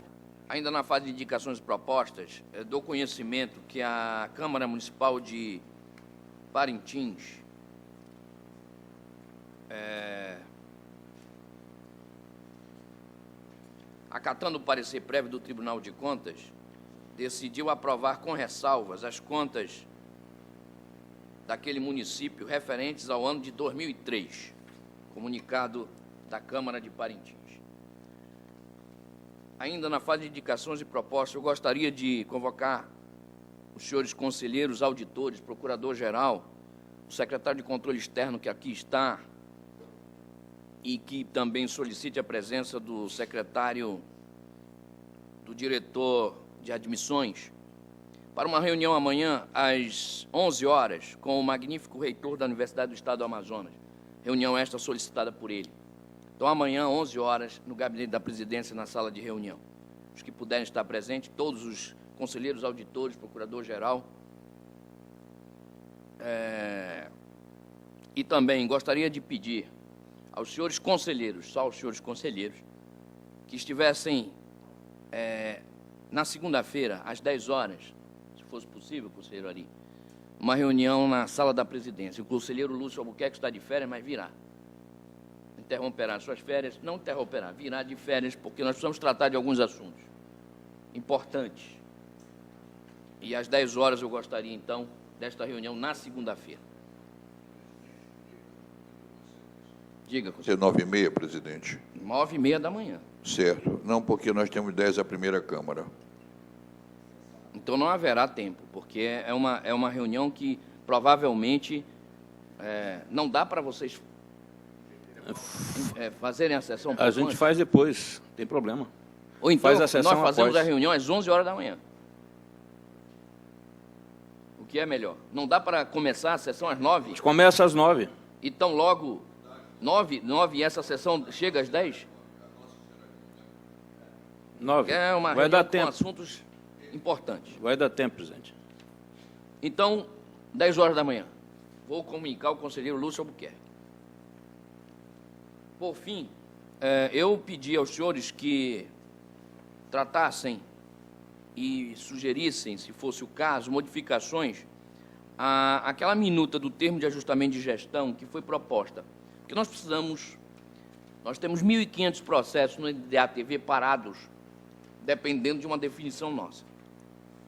Ainda na fase de indicações e propostas, dou conhecimento que a Câmara Municipal de Parintins acatando o parecer prévio do Tribunal de Contas, decidiu aprovar com ressalvas as contas daquele município referentes ao ano de 2003, comunicado da Câmara de Parintins. Ainda na fase de indicações e propostas, eu gostaria de convocar os senhores conselheiros, auditores, procurador-geral, o secretário de Controle Externo, que aqui está, e que também solicite a presença do secretário, do diretor de admissões, para uma reunião amanhã, às 11 horas, com o magnífico reitor da Universidade do Estado do Amazonas, reunião esta solicitada por ele. Então, amanhã, 11 horas, no gabinete da presidência, na sala de reunião. Os que puderem estar presentes, todos os conselheiros, auditores, procurador-geral. E também gostaria de pedir aos senhores conselheiros, só aos senhores conselheiros, que estivessem na segunda-feira, às 10 horas, se fosse possível, conselheiro Ari, uma reunião na sala da presidência. O conselheiro Lúcio Albuquerque está de férias, mas virá. Interromperá suas férias, não interromperá, virá de férias, porque nós precisamos tratar de alguns assuntos importantes. E às 10 horas eu gostaria, então, desta reunião na segunda-feira. Diga, conselheiro. 9h30, presidente. 9h30 da manhã. Certo. Não, porque nós temos 10 a primeira Câmara. Então não haverá tempo, porque é uma reunião que provavelmente não dá para vocês fazerem a sessão. A gente faz depois, não tem problema. Ou então faz a sessão nós fazemos após. a reunião às 11 horas da manhã. O que é melhor? Não dá para começar a sessão às 9? A gente começa às 9. Então logo 9 e essa sessão chega às 10? 9. É uma Vai reunião dar com tempo. assuntos importantes. Vai dar tempo, presidente. Então, 10 horas da manhã. Vou comunicar ao conselheiro Lúcio Albuquerque. Por fim, eu pedi aos senhores que tratassem e sugerissem, se fosse o caso, modificações àquela minuta do termo de ajustamento de gestão que foi proposta. Porque nós temos 1.500 processos no DATV parados, dependendo de uma definição nossa.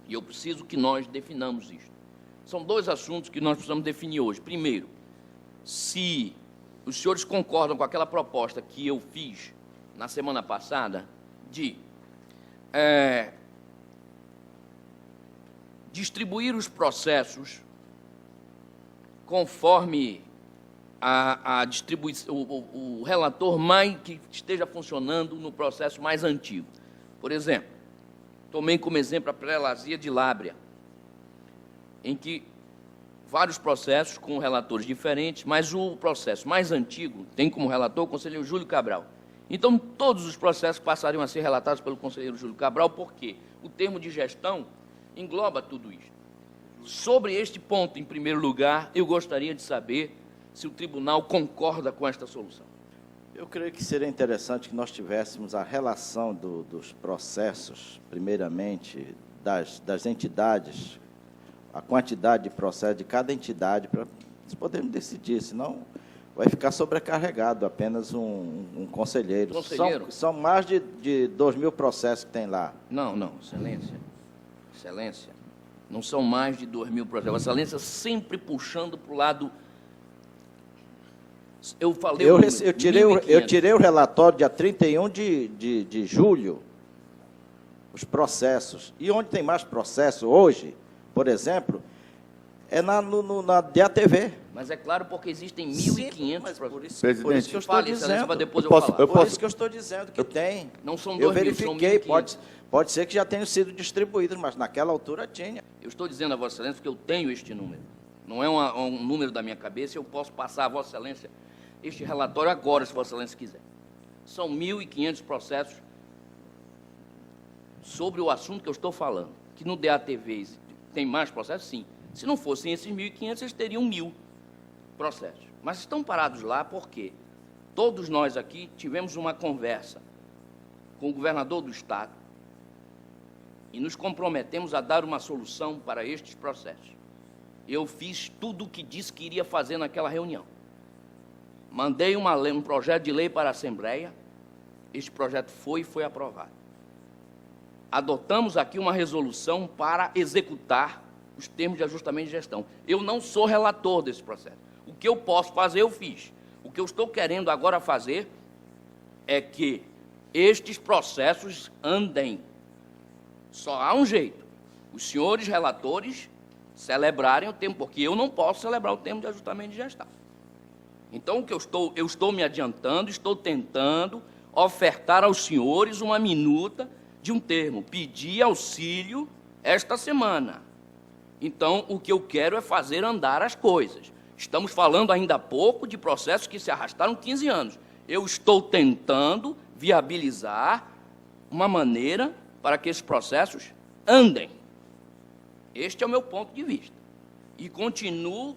E eu preciso que nós definamos isto. São dois assuntos que nós precisamos definir hoje. Primeiro, se os senhores concordam com aquela proposta que eu fiz na semana passada de distribuir os processos conforme a distribuição, o relator mais que esteja funcionando no processo mais antigo. Por exemplo, tomei como exemplo a prelazia de Lábrea, em que vários processos com relatores diferentes, mas o processo mais antigo tem como relator o conselheiro Júlio Cabral. Então, todos os processos passariam a ser relatados pelo conselheiro Júlio Cabral, porque o termo de gestão engloba tudo isso. Sobre este ponto, em primeiro lugar, eu gostaria de saber se o tribunal concorda com esta solução. Eu creio que seria interessante que nós tivéssemos a relação dos processos, primeiramente, das entidades, a quantidade de processos de cada entidade, para podermos decidir, senão vai ficar sobrecarregado apenas um conselheiro. São mais de 2.000 processos que tem lá. Não, excelência. Excelência, não são mais de 2.000 processos. Excelência sempre puxando para o lado... Eu falei... Eu tirei o relatório dia 31 de julho, os processos. E onde tem mais processo hoje, por exemplo, é na DATV. Mas é claro, porque existem 1.500 processos. Por isso que eu estou dizendo. Depois eu falar. Por isso que eu estou dizendo que tem. Não são 2.000, eu verifiquei, são 1.500. Pode ser que já tenham sido distribuídos, mas naquela altura tinha. Eu estou dizendo a Vossa Excelência que eu tenho este número. Não é um número da minha cabeça, eu posso passar a Vossa Excelência este relatório agora, se Vossa Excelência quiser. São 1.500 processos sobre o assunto que eu estou falando. Que no DATV tem mais processos? Sim. Se não fossem esses 1.500, eles teriam 1.000 processos. Mas estão parados lá porque todos nós aqui tivemos uma conversa com o governador do Estado e nos comprometemos a dar uma solução para estes processos. Eu fiz tudo o que disse que iria fazer naquela reunião. Mandei um projeto de lei para a Assembleia, este projeto foi aprovado. Adotamos aqui uma resolução para executar os termos de ajustamento de gestão. Eu não sou relator desse processo. O que eu posso fazer, eu fiz. O que eu estou querendo agora fazer é que estes processos andem. Só há um jeito. Os senhores relatores celebrarem o termo, porque eu não posso celebrar o termo de ajustamento de gestão. Então, o que eu estou me adiantando, estou tentando ofertar aos senhores uma minuta de um termo. Pedi auxílio esta semana. Então, o que eu quero é fazer andar as coisas. Estamos falando ainda há pouco de processos que se arrastaram 15 anos. Eu estou tentando viabilizar uma maneira para que esses processos andem. Este é o meu ponto de vista. E continuo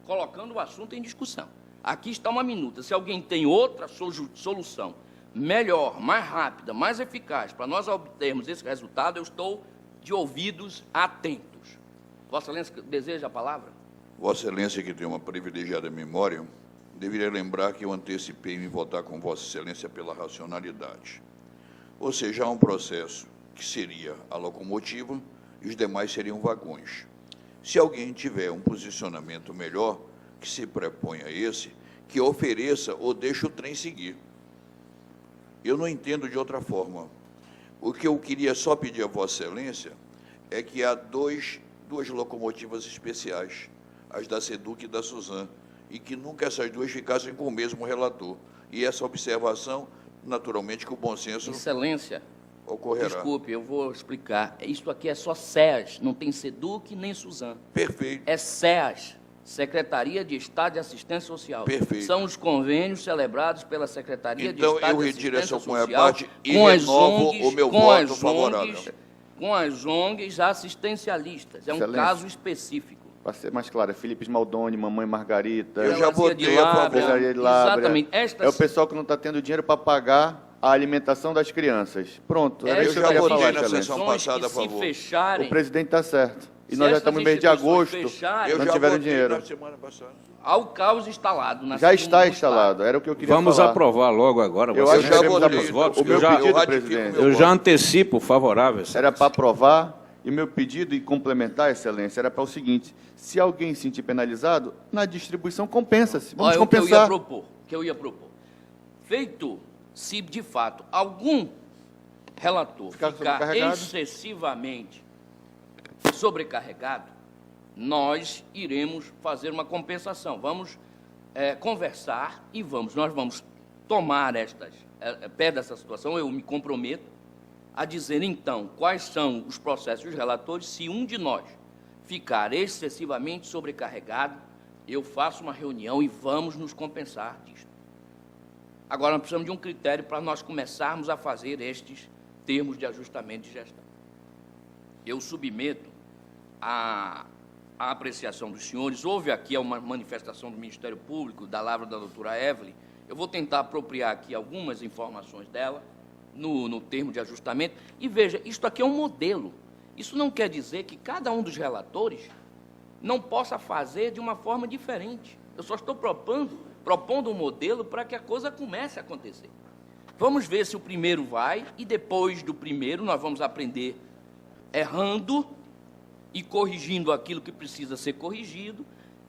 colocando o assunto em discussão. Aqui está uma minuta. Se alguém tem outra solução melhor, mais rápida, mais eficaz, para nós obtermos esse resultado, eu estou de ouvidos atentos. Vossa Excelência deseja a palavra? Vossa Excelência, que tem uma privilegiada memória, deveria lembrar que eu antecipei em votar com Vossa Excelência pela racionalidade. Ou seja, há um processo que seria a locomotiva e os demais seriam vagões. Se alguém tiver um posicionamento melhor, que se preponha a esse, que ofereça ou deixe o trem seguir. Eu não entendo de outra forma. O que eu queria só pedir a Vossa Excelência é que há duas locomotivas especiais, as da SEDUC e da Suzan, e que nunca essas duas ficassem com o mesmo relator. E essa observação, naturalmente, que o bom senso Excelência, ocorrerá. desculpe, eu vou explicar. Isso aqui é só SEAS, não tem SEDUC nem Suzan. Perfeito. É SEAS, Secretaria de Estado de Assistência Social. Perfeito. São os convênios celebrados pela Secretaria de Então, Estado eu de retiro Assistência essa minha Social parte e com as renovo ONGs, o meu com voto as favorável. ONGs, com as ONGs assistencialistas. É um Excelência. caso específico. Para ser mais claro, é Felipe Smaldoni, Mamãe Margarita, Eu já Melancia de votei a favor. Lábrea, Cervejaria de Lábrea. Exatamente. Estas, É o pessoal que não está tendo dinheiro para pagar a alimentação das crianças. Pronto, era Eu isso que eu já queria votei falar, na Excelência. sessão passada a se favor. fecharem, O presidente está certo. E Se nós já essas estamos no mês de instituições agosto, fecharem, Eu não já tiveram votei dinheiro. na semana passada. há o caos instalado. Na Já segunda está do instalado, era o que eu queria Vamos falar. aprovar logo agora. Eu Você acho que já devemos votei. dar os votos. O meu Eu já, pedido, ratifico presidente, meu eu voto. já antecipo favorável. era para aprovar, e meu pedido e complementar, Excelência, era para o seguinte: se alguém se sentir penalizado, na distribuição compensa-se. Vamos Olha, o que eu ia compensar. propor. Feito, se de fato algum relator Ficar ficar sobrecarregado. excessivamente sobrecarregado, nós iremos fazer uma compensação. Vamos conversar e nós vamos tomar pé dessa situação. Eu me comprometo a dizer, então, quais são os processos e os relatores. Se um de nós ficar excessivamente sobrecarregado, eu faço uma reunião e vamos nos compensar disso. Agora, nós precisamos de um critério para nós começarmos a fazer estes termos de ajustamento de gestão. Eu submeto à apreciação dos senhores. Houve aqui uma manifestação do Ministério Público, da lavra da doutora Evelyn. Eu vou tentar apropriar aqui algumas informações dela no termo de ajustamento. E veja, isto aqui é um modelo. Isso não quer dizer que cada um dos relatores não possa fazer de uma forma diferente. Eu só estou propondo um modelo para que a coisa comece a acontecer. Vamos ver se o primeiro vai, e depois do primeiro nós vamos aprender errando e corrigindo aquilo que precisa ser corrigido,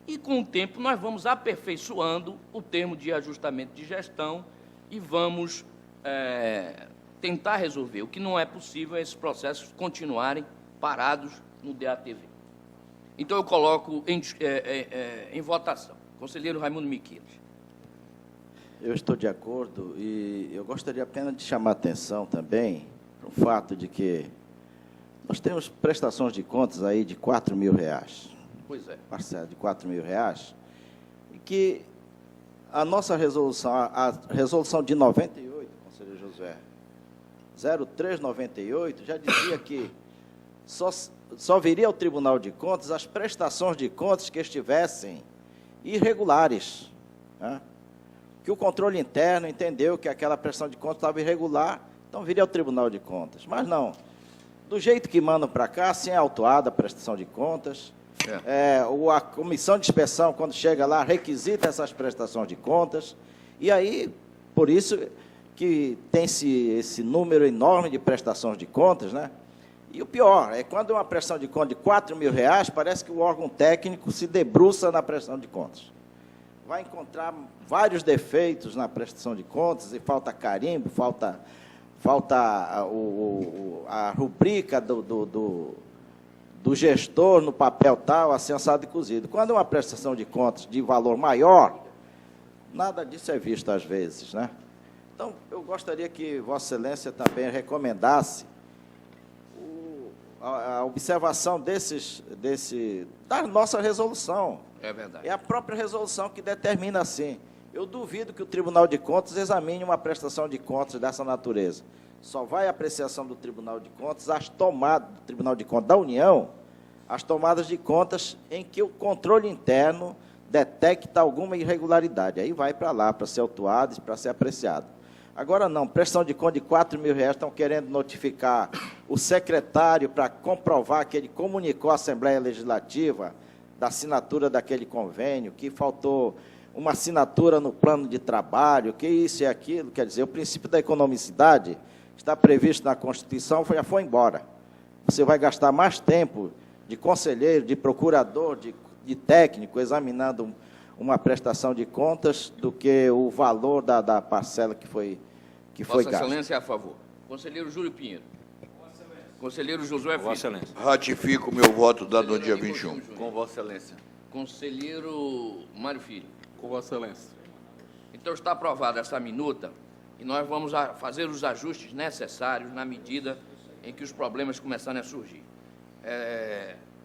e com o tempo nós vamos aperfeiçoando o termo de ajustamento de gestão e vamos tentar resolver. O que não é possível é esses processos continuarem parados no DATV. Então, eu coloco em votação. Conselheiro Raimundo Miquiles. Eu estou de acordo e eu gostaria apenas de chamar a atenção também para o fato de que nós temos prestações de contas aí de R$4.000, Pois é. parcela de R$4.000, e que a nossa resolução, a resolução de 98, conselheiro Josué, 0398, já dizia que só viria ao Tribunal de Contas as prestações de contas que estivessem irregulares, né? Que o controle interno entendeu que aquela prestação de contas estava irregular, então viria ao Tribunal de Contas. Mas não, do jeito que mandam para cá, assim é autuada a prestação de contas, a comissão de inspeção, quando chega lá, requisita essas prestações de contas, e aí, por isso que tem-se esse número enorme de prestações de contas, né? E o pior é quando é uma prestação de conta de R$4.000, parece que o órgão técnico se debruça na prestação de contas. Vai encontrar vários defeitos na prestação de contas, e falta carimbo, falta a rubrica do gestor no papel tal, assim, assado e cozido. Quando é uma prestação de contas de valor maior, nada disso é visto às vezes, né? Então, eu gostaria que Vossa Excelência também recomendasse a observação da nossa resolução, É verdade. É a própria resolução que determina assim. Eu duvido que o Tribunal de Contas examine uma prestação de contas dessa natureza. Só vai a apreciação do Tribunal de Contas as tomadas do Tribunal de Contas da União, as tomadas de contas em que o controle interno detecta alguma irregularidade. Aí vai para lá, para ser autuado e para ser apreciado. Agora não, prestação de conta de R$4.000, estão querendo notificar o secretário para comprovar que ele comunicou à Assembleia Legislativa da assinatura daquele convênio, que faltou uma assinatura no plano de trabalho, que isso e aquilo. Quer dizer, o princípio da economicidade está previsto na Constituição, já foi embora. Você vai gastar mais tempo de conselheiro, de procurador, de técnico, examinando uma prestação de contas, do que o valor da parcela que foi Vossa gasta. Excelência é a favor. Conselheiro Júlio Pinheiro. Conselheiro Josué Filho. Vossa Excelência. Ratifico meu voto dado no dia 21. Com Vossa Excelência. Conselheiro Mário Filho. Com Vossa Excelência. Então está aprovada essa minuta e nós vamos fazer os ajustes necessários na medida em que os problemas começarem a surgir.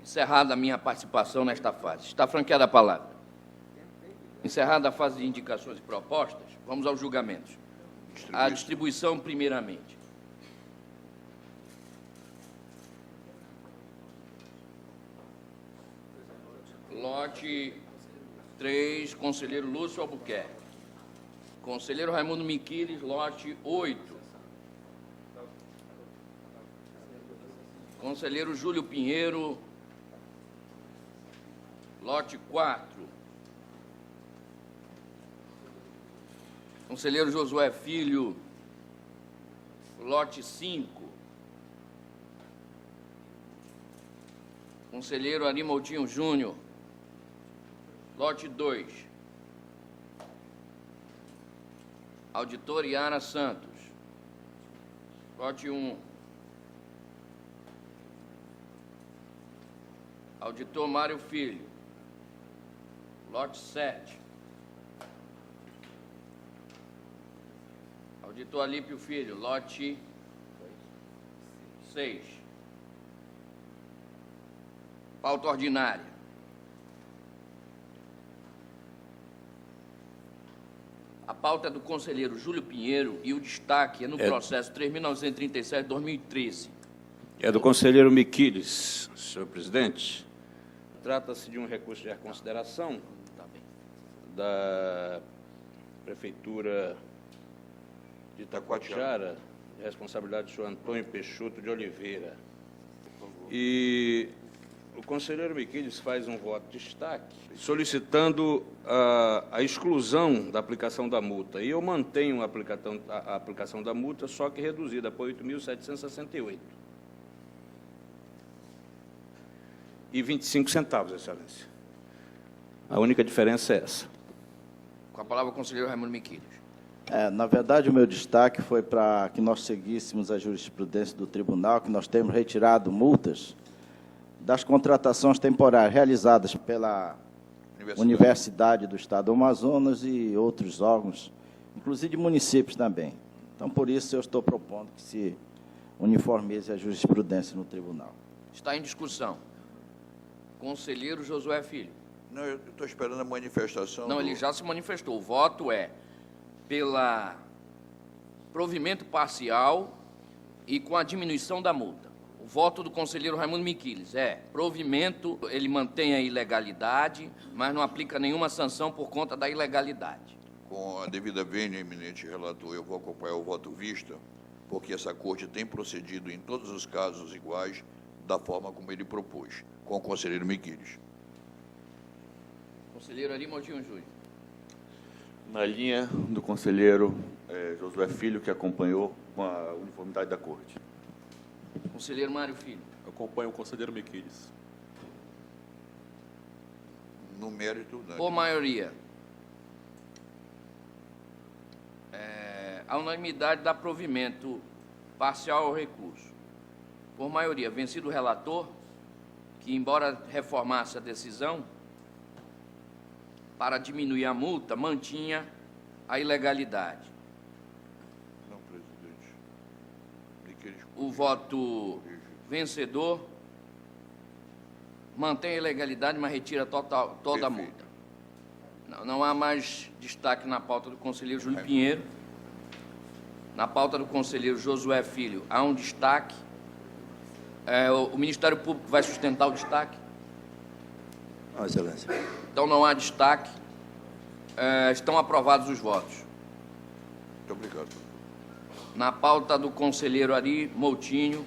Encerrada a minha participação nesta fase. Está franqueada a palavra. Encerrada a fase de indicações e propostas, vamos aos julgamentos. A distribuição, primeiramente. Lote 3, conselheiro Lúcio Albuquerque. Conselheiro Raimundo Miquiles, lote 8. Conselheiro Júlio Pinheiro, lote 4. Conselheiro Josué Filho, lote 5. Conselheiro Ari Moutinho Júnior, lote 2. Auditor Iara Santos, lote 1. Auditor Mário Filho, lote 7. Auditor Alípio Filho, lote 6. Pauta ordinária. A pauta é do conselheiro Júlio Pinheiro e o destaque é no processo 3.937/2013. É do conselheiro Miquiles, senhor presidente. Trata-se de um recurso de reconsideração da Prefeitura de Itacoatiara, de responsabilidade do senhor Antônio Peixoto de Oliveira. E o conselheiro Miquiles faz um voto de destaque, solicitando a exclusão da aplicação da multa. E eu mantenho a aplicação da multa, só que reduzida para R$ 8.768. E 25 centavos, Excelência. A única diferença é essa. Com a palavra o conselheiro Raimundo Miquiles. Na verdade, o meu destaque foi para que nós seguíssemos a jurisprudência do tribunal, que nós temos retirado multas das contratações temporárias realizadas pela Universidade do Estado do Amazonas e outros órgãos, inclusive de municípios também. Então, por isso, eu estou propondo que se uniformize a jurisprudência no tribunal. Está em discussão. Conselheiro Josué Filho. Não, eu estou esperando a manifestação. Não, ele já se manifestou. O voto é pela provimento parcial e com a diminuição da multa. O voto do conselheiro Raimundo Miquiles é provimento, ele mantém a ilegalidade, mas não aplica nenhuma sanção por conta da ilegalidade. Com a devida vênia, eminente relator, eu vou acompanhar o voto vista, porque essa corte tem procedido em todos os casos iguais, da forma como ele propôs, com o conselheiro Miquiles. Conselheiro Ari Moutinho Júnior. Na linha do conselheiro Josué Filho, que acompanhou com a uniformidade da corte. Conselheiro Mário Filho. Acompanho o conselheiro Miquiles. No mérito, né? Por maioria. A unanimidade dá provimento parcial ao recurso. Por maioria, vencido o relator, que, embora reformasse a decisão, para diminuir a multa, mantinha a ilegalidade. Não, presidente. Miquiles, O voto vencedor mantém a ilegalidade, mas retira toda a Perfeito. multa. Não há mais destaque na pauta do conselheiro Júlio Pinheiro. Na pauta do conselheiro Josué Filho, há um destaque. O Ministério Público vai sustentar o destaque? Não, Excelência. Então, não há destaque. Estão aprovados os votos. Muito obrigado. Na pauta do conselheiro Ari Moutinho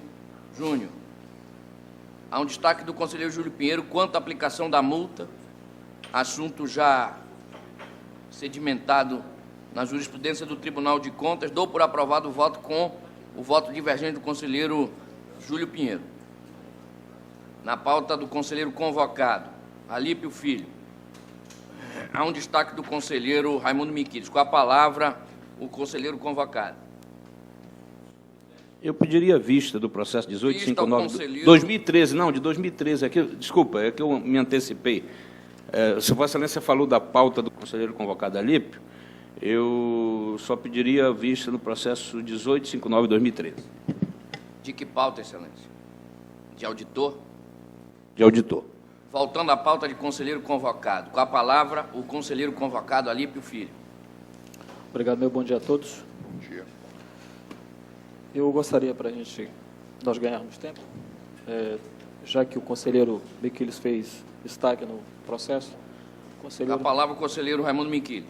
Júnior, há um destaque do conselheiro Júlio Pinheiro quanto à aplicação da multa, assunto já sedimentado na jurisprudência do Tribunal de Contas. Dou por aprovado o voto com o voto divergente do conselheiro Júlio Pinheiro. Na pauta do conselheiro convocado, Alípio Filho, há um destaque do conselheiro Raimundo Miquiles. Com a palavra, o conselheiro convocado. Eu pediria vista do processo 1859 conselheiro. de 2013, não, de 2013. Desculpa, é que eu me antecipei. Se Vossa Excelência falou da pauta do conselheiro convocado Alípio, eu só pediria vista do processo 1859 de 2013. De que pauta, Excelência? De auditor? De auditor. Voltando à pauta de conselheiro convocado. Com a palavra, o conselheiro convocado Alípio Filho. Obrigado, meu bom dia a todos. Bom dia. Eu gostaria, para nós ganharmos tempo, já que o conselheiro Miquiles fez destaque no processo, o Com a conselheiro... palavra, o conselheiro Raimundo Miquiles.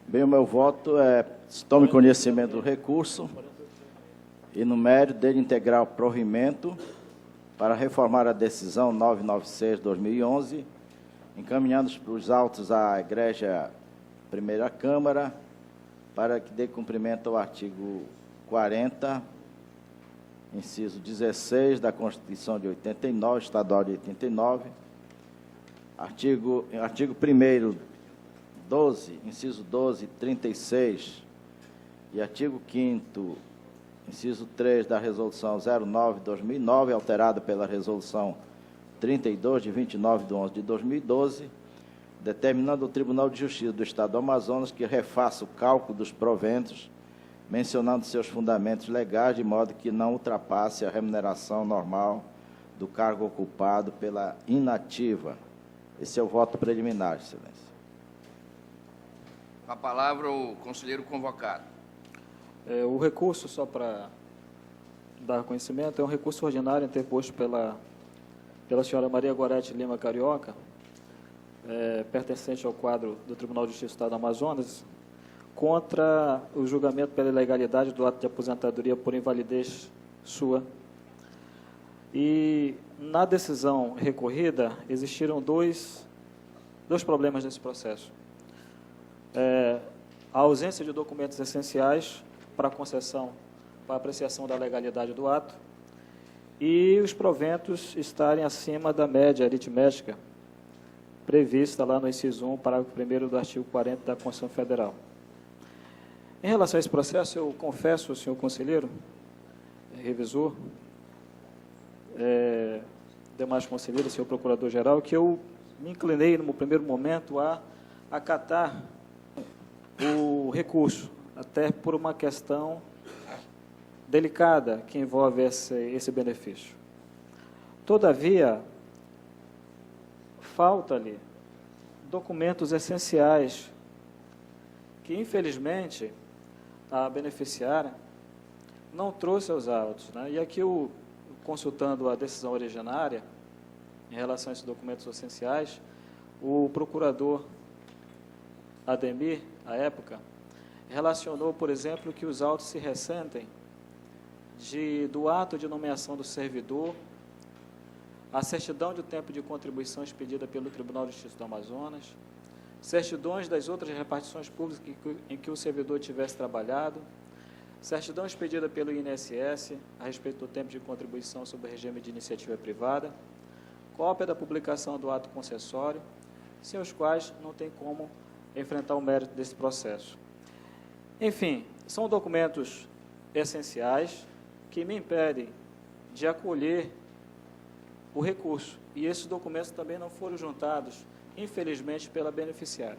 Bem, o meu voto é tome conhecimento do recurso e, no mérito dele, integrar o provimento para reformar a decisão 996/2011, encaminhando os autos à Igreja Primeira Câmara para que dê cumprimento ao artigo 40, inciso 16 da Constituição de 89, Estadual de 89, artigo 1º, 12, inciso 12, 36 e artigo 5º, inciso 3 da Resolução 09/2009, alterada pela Resolução 32, de 29 de 11 de 2012, determinando o Tribunal de Justiça do Estado do Amazonas que refaça o cálculo dos proventos, mencionando seus fundamentos legais, de modo que não ultrapasse a remuneração normal do cargo ocupado pela inativa. Esse é o voto preliminar, Excelência. Com a palavra, o conselheiro convocado. O recurso, só para dar conhecimento, é um recurso ordinário interposto pela senhora Maria Gorete Lima Carioca, pertencente ao quadro do Tribunal de Justiça do Estado do Amazonas, contra o julgamento pela ilegalidade do ato de aposentadoria por invalidez sua. E, na decisão recorrida, existiram dois problemas nesse processo. A ausência de documentos essenciais para a concessão, para a apreciação da legalidade do ato, e os proventos estarem acima da média aritmética prevista lá no inciso 1, parágrafo 1º do artigo 40 da Constituição Federal. Em relação a esse processo, eu confesso ao senhor conselheiro, revisor, demais conselheiros, senhor procurador-geral, que eu me inclinei, no primeiro momento, a acatar o recurso, até por uma questão delicada que envolve esse benefício. Todavia, falta-lhe documentos essenciais que, infelizmente, a beneficiária não trouxe aos autos, né? E aqui, consultando a decisão originária, em relação a esses documentos essenciais, o procurador Ademir, à época, relacionou, por exemplo, que os autos se ressentem do ato de nomeação do servidor, a certidão de tempo de contribuição expedida pelo Tribunal de Justiça do Amazonas, certidões das outras repartições públicas em que o servidor tivesse trabalhado, certidão expedida pelo INSS a respeito do tempo de contribuição sob o regime de iniciativa privada, cópia da publicação do ato concessório, sem os quais não tem como enfrentar o mérito desse processo. Enfim, são documentos essenciais que me impedem de acolher o recurso, e esses documentos também não foram juntados, infelizmente, pela beneficiária.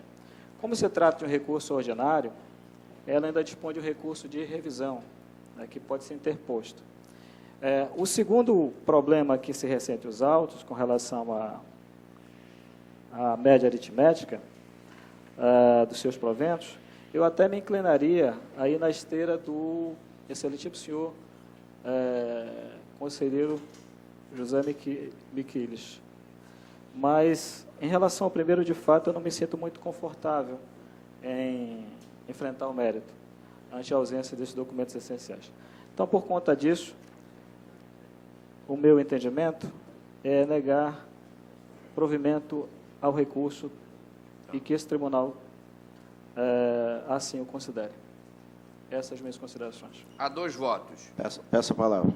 Como se trata de um recurso ordinário, ela ainda dispõe de um recurso de revisão, né, que pode ser interposto. O segundo problema que se ressente os autos, com relação a média aritmética dos seus proventos, eu até me inclinaria aí na esteira do excelentíssimo senhor conselheiro José Miquiles. Mas, em relação ao primeiro, de fato, eu não me sinto muito confortável em enfrentar o mérito, ante a ausência desses documentos essenciais. Então, por conta disso, o meu entendimento é negar provimento ao recurso e que esse tribunal assim o considere. Essas minhas considerações. Há 2 votos. Peço a palavra.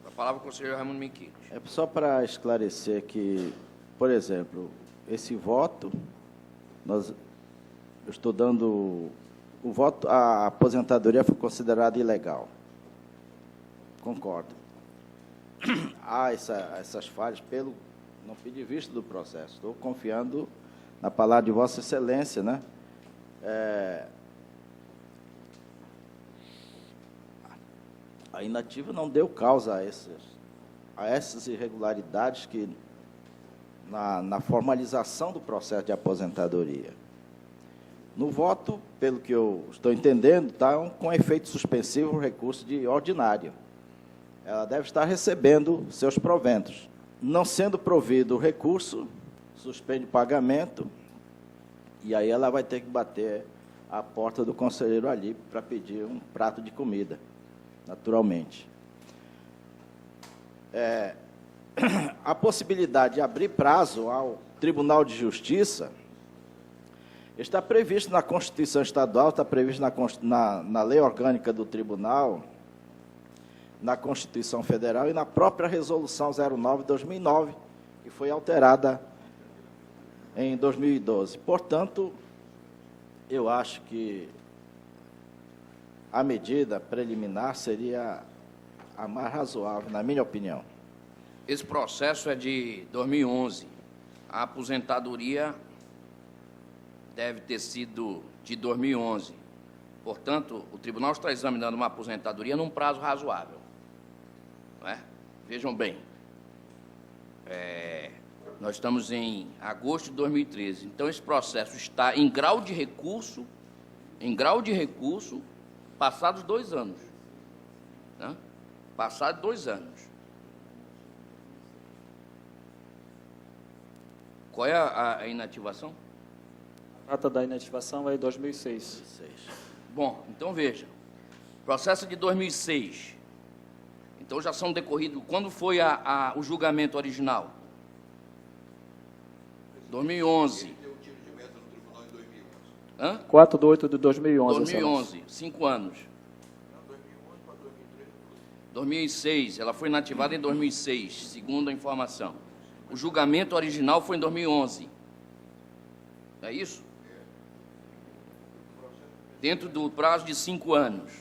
A palavra ao conselheiro Raimundo Miquiles. É só para esclarecer que, por exemplo, esse voto, eu estou dando o voto, a aposentadoria foi considerada ilegal. Concordo. Há essas falhas pelo não pedir vista do processo. Estou confiando na palavra de Vossa Excelência, né? A inativa não deu causa a essas irregularidades que na formalização do processo de aposentadoria. No voto, pelo que eu estou entendendo, está com efeito suspensivo o recurso de ordinária. Ela deve estar recebendo seus proventos. Não sendo provido o recurso, suspende o pagamento, e aí ela vai ter que bater a porta do conselheiro ali para pedir um prato de comida, naturalmente. A possibilidade de abrir prazo ao Tribunal de Justiça está previsto na Constituição Estadual, está previsto na Lei Orgânica do Tribunal, na Constituição Federal e na própria Resolução 09/2009, que foi alterada em 2012. Portanto, eu acho que a medida preliminar seria a mais razoável, na minha opinião. Esse processo é de 2011. A aposentadoria deve ter sido de 2011. Portanto, o tribunal está examinando uma aposentadoria num prazo razoável. Não é? Vejam bem, nós estamos em agosto de 2013. Então, esse processo está em grau de recurso, passados 2 anos. Né? Passados 2 anos. Qual é a inativação? A data da inativação é em 2006. Bom, então veja. Processo de 2006. Então já são decorridos. Quando foi o julgamento original? 2011. 4/8 de 2011. 2011, 5 anos. 2006, ela foi inativada em 2006, segundo a informação. O julgamento original foi em 2011. É isso? Dentro do prazo de 5 anos.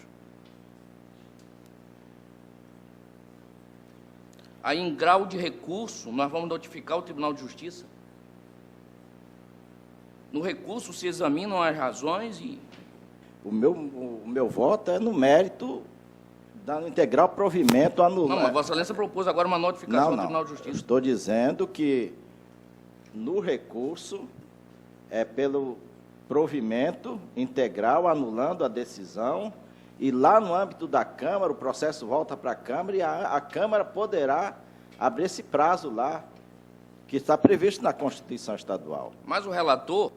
Aí, em grau de recurso, nós vamos notificar o Tribunal de Justiça. No recurso se examinam as razões e... O meu voto é no mérito dando integral provimento anulado. Não, mas Vossa Excelência propôs agora uma notificação ao Tribunal de Justiça. Eu estou dizendo que no recurso é pelo provimento integral anulando a decisão e lá no âmbito da Câmara, o processo volta para a Câmara e a Câmara poderá abrir esse prazo lá, que está previsto na Constituição Estadual. Mas o relator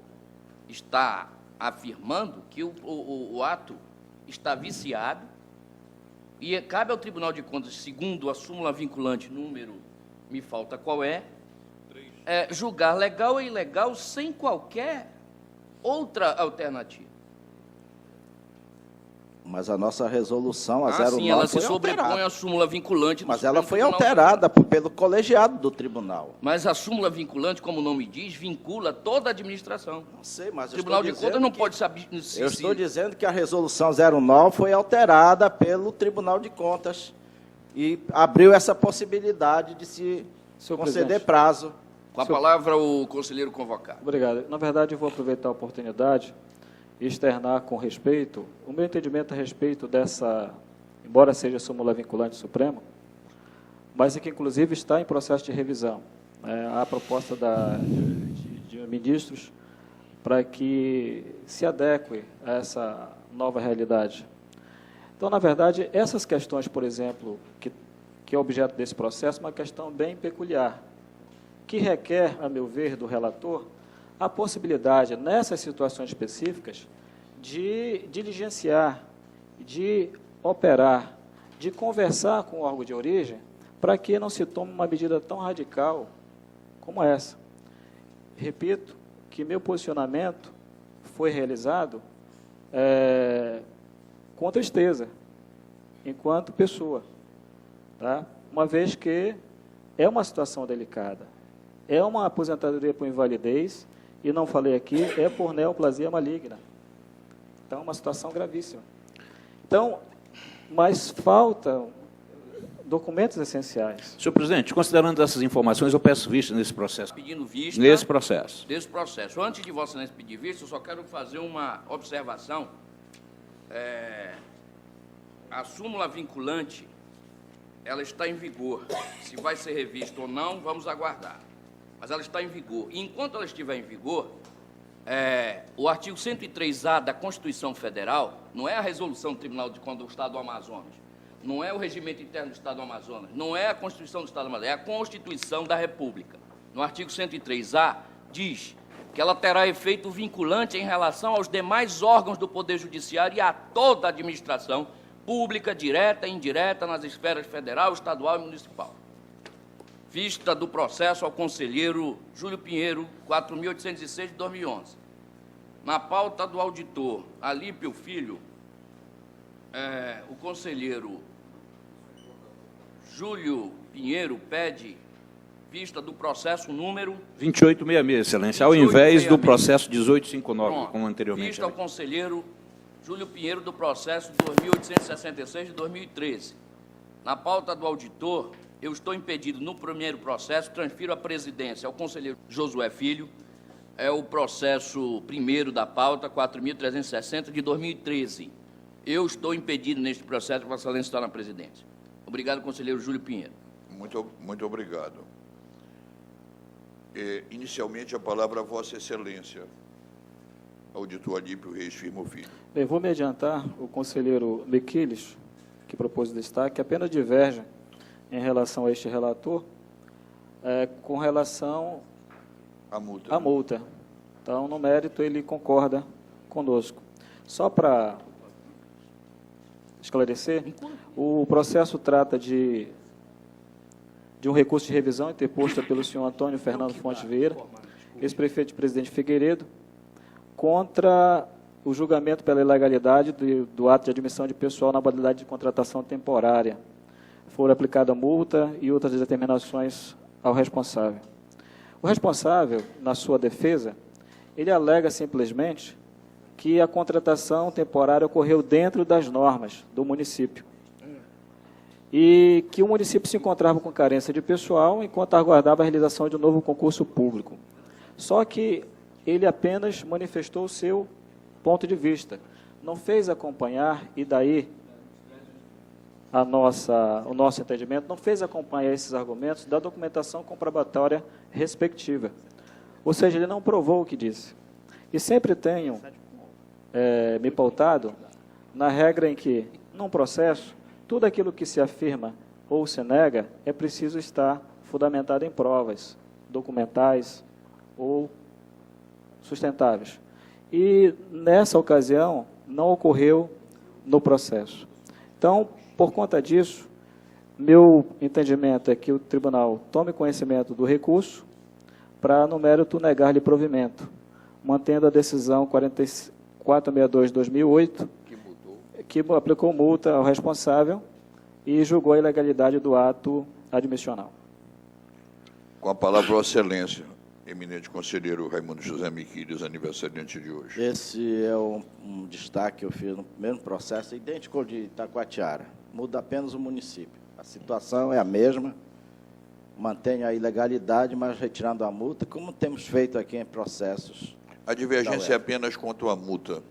está afirmando que o ato está viciado e cabe ao Tribunal de Contas, segundo a súmula vinculante número, me falta qual julgar legal ou ilegal sem qualquer outra alternativa. Mas a nossa resolução, a 09, sim, ela se foi sobrepõe alterada. à súmula vinculante. Mas ela foi alterada pelo colegiado do tribunal. Mas a súmula vinculante, como o nome diz, vincula toda a administração. Não sei, mas o Tribunal de Contas não pode saber... Eu estou dizendo que a resolução 09 foi alterada pelo Tribunal de Contas e abriu essa possibilidade de se conceder prazo. Com a palavra, o conselheiro convocado. Obrigado. Na verdade, eu vou aproveitar a oportunidade e externar com respeito o meu entendimento a respeito dessa, embora seja súmula vinculante suprema, mas é que, inclusive, está em processo de revisão. A proposta de ministros para que se adeque a essa nova realidade. Então, na verdade, essas questões, por exemplo, que é objeto desse processo, uma questão bem peculiar, que requer, a meu ver, do relator, a possibilidade, nessas situações específicas, de diligenciar, de operar, de conversar com o órgão de origem, para que não se tome uma medida tão radical como essa. Repito que meu posicionamento foi realizado com tristeza, enquanto pessoa, tá? Uma vez que é uma situação delicada, é uma aposentadoria por invalidez, e não falei aqui, é por neoplasia maligna. Então, é uma situação gravíssima. Então, mas faltam documentos essenciais. Senhor presidente, considerando essas informações, eu peço vista nesse processo. Pedindo vista Nesse processo. desse processo. Antes de Vossa Excelência pedir vista, eu só quero fazer uma observação. A súmula vinculante, ela está em vigor. Se vai ser revista ou não, vamos aguardar. Mas ela está em vigor. E enquanto ela estiver em vigor, o artigo 103A da Constituição Federal, não é a resolução do Tribunal de Contas do Estado do Amazonas, não é o regimento interno do Estado do Amazonas, não é a Constituição do Estado do Amazonas, é a Constituição da República. No artigo 103A, diz que ela terá efeito vinculante em relação aos demais órgãos do Poder Judiciário e a toda a administração pública, direta e indireta, nas esferas federal, estadual e municipal. Vista do processo ao conselheiro Júlio Pinheiro, 4.806 de 2011. Na pauta do auditor Alípio Filho, o conselheiro Júlio Pinheiro pede vista do processo número 2866, Excelência, ao invés do processo 1859, Pronto. como anteriormente. Vista ao conselheiro Júlio Pinheiro do processo 2.866 de 2013. Na pauta do auditor, eu estou impedido no primeiro processo, transfiro a presidência ao conselheiro Josué Filho, é o processo primeiro da pauta, 4.360 de 2013. Eu estou impedido neste processo, Vossa Excelência está na presidência. Obrigado, conselheiro Júlio Pinheiro. Muito obrigado. Inicialmente, a palavra a Vossa Excelência, auditor Alípio Reis Firmo Filho. Bem, vou me adiantar, o conselheiro Mequiles, que propôs o destaque, apenas diverge em relação a este relator, com relação à multa. Então, no mérito, ele concorda conosco. Só para esclarecer, o processo trata de um recurso de revisão interposto pelo senhor Antônio Fernando Fontes Vieira, ex-prefeito de Presidente Figueiredo, contra o julgamento pela ilegalidade do ato de admissão de pessoal na modalidade de contratação temporária. Foram aplicada multa e outras determinações ao responsável. O responsável, na sua defesa, ele alega simplesmente que a contratação temporária ocorreu dentro das normas do município e que o município se encontrava com carência de pessoal enquanto aguardava a realização de um novo concurso público. Só que ele apenas manifestou o seu ponto de vista, não fez acompanhar, e daí o nosso entendimento, não fez acompanhar esses argumentos da documentação comprobatória respectiva. Ou seja, ele não provou o que disse. E sempre tenho me pautado na regra em que, num processo, tudo aquilo que se afirma ou se nega é preciso estar fundamentado em provas documentais ou sustentáveis. E, nessa ocasião, não ocorreu no processo. Então, por conta disso, meu entendimento é que o tribunal tome conhecimento do recurso para, no mérito, negar-lhe provimento, mantendo a decisão 462 de 2008, que aplicou multa ao responsável e julgou a ilegalidade do ato admissional. Com a palavra, Vossa Excelência, eminente conselheiro Raimundo José Miquiles, aniversariante de hoje. Esse é um destaque que eu fiz no primeiro processo, idêntico ao de Itacoatiara. Muda apenas o município. A situação é a mesma, mantém a ilegalidade, mas retirando a multa, como temos feito aqui em processos. A divergência é apenas quanto à multa.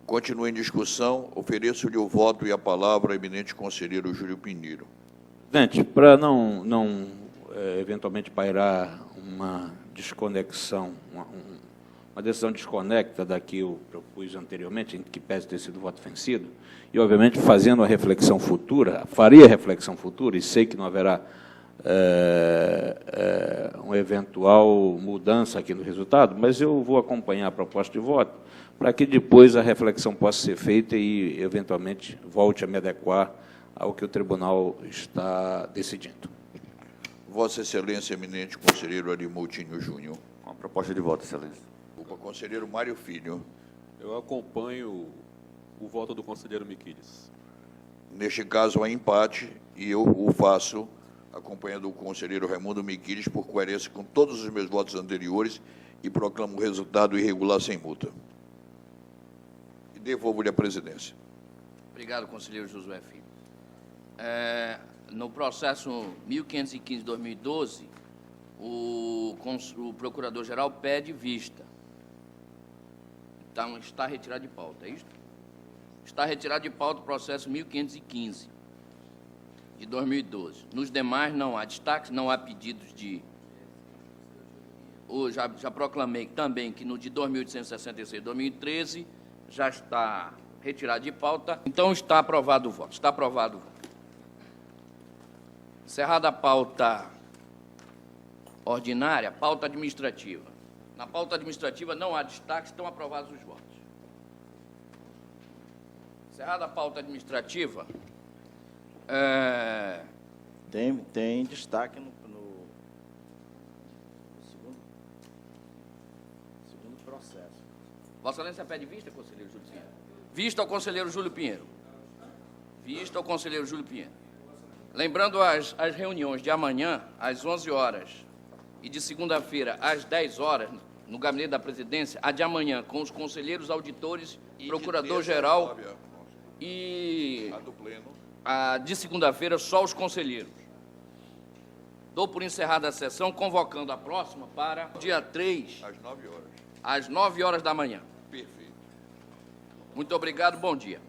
Continua em discussão. Ofereço-lhe o voto e a palavra ao eminente conselheiro Júlio Pinheiro. Presidente, para não eventualmente pairar uma desconexão, uma decisão desconecta da que eu propus anteriormente, em que pese ter sido voto vencido, e, obviamente, fazendo a reflexão futura, faria a reflexão futura, e sei que não haverá uma eventual mudança aqui no resultado, mas eu vou acompanhar a proposta de voto para que depois a reflexão possa ser feita e, eventualmente, volte a me adequar ao que o tribunal está decidindo. Vossa Excelência, eminente conselheiro Ari Moutinho Júnior. Uma proposta de voto, Excelência. O conselheiro Mário Filho. Eu acompanho o voto do conselheiro Miquiles. Neste caso, há empate e eu o faço acompanhando o conselheiro Raimundo Miquiles por coerência com todos os meus votos anteriores e proclamo o resultado irregular sem multa. E devolvo-lhe a presidência. Obrigado, conselheiro Josué Filho. No processo 1515-2012, o procurador-geral pede vista. Então, está retirado de pauta, é isso? Está retirado de pauta o processo 1515, de 2012. Nos demais, não há destaques, não há pedidos de... Já proclamei também que no de 2866 e 2013 já está retirado de pauta. Então, está aprovado o voto. Está aprovado o voto. Encerrada a pauta ordinária, pauta administrativa. Na pauta administrativa não há destaques, estão aprovados os votos. Encerrada a pauta administrativa, Tem destaque no segundo processo. Vossa Excelência pede vista, conselheiro Júlio Pinheiro? Vista ao conselheiro Júlio Pinheiro. Vista ao conselheiro Júlio Pinheiro. Lembrando as reuniões de amanhã, às 11 horas, e de segunda-feira, às 10 horas, no gabinete da presidência, a de amanhã, com os conselheiros auditores, procurador-geral e A do pleno. a de segunda-feira, só os conselheiros. Dou por encerrada a sessão, convocando a próxima para dia 3, Às 9 horas. às 9 horas da manhã. Perfeito. Muito obrigado, bom dia.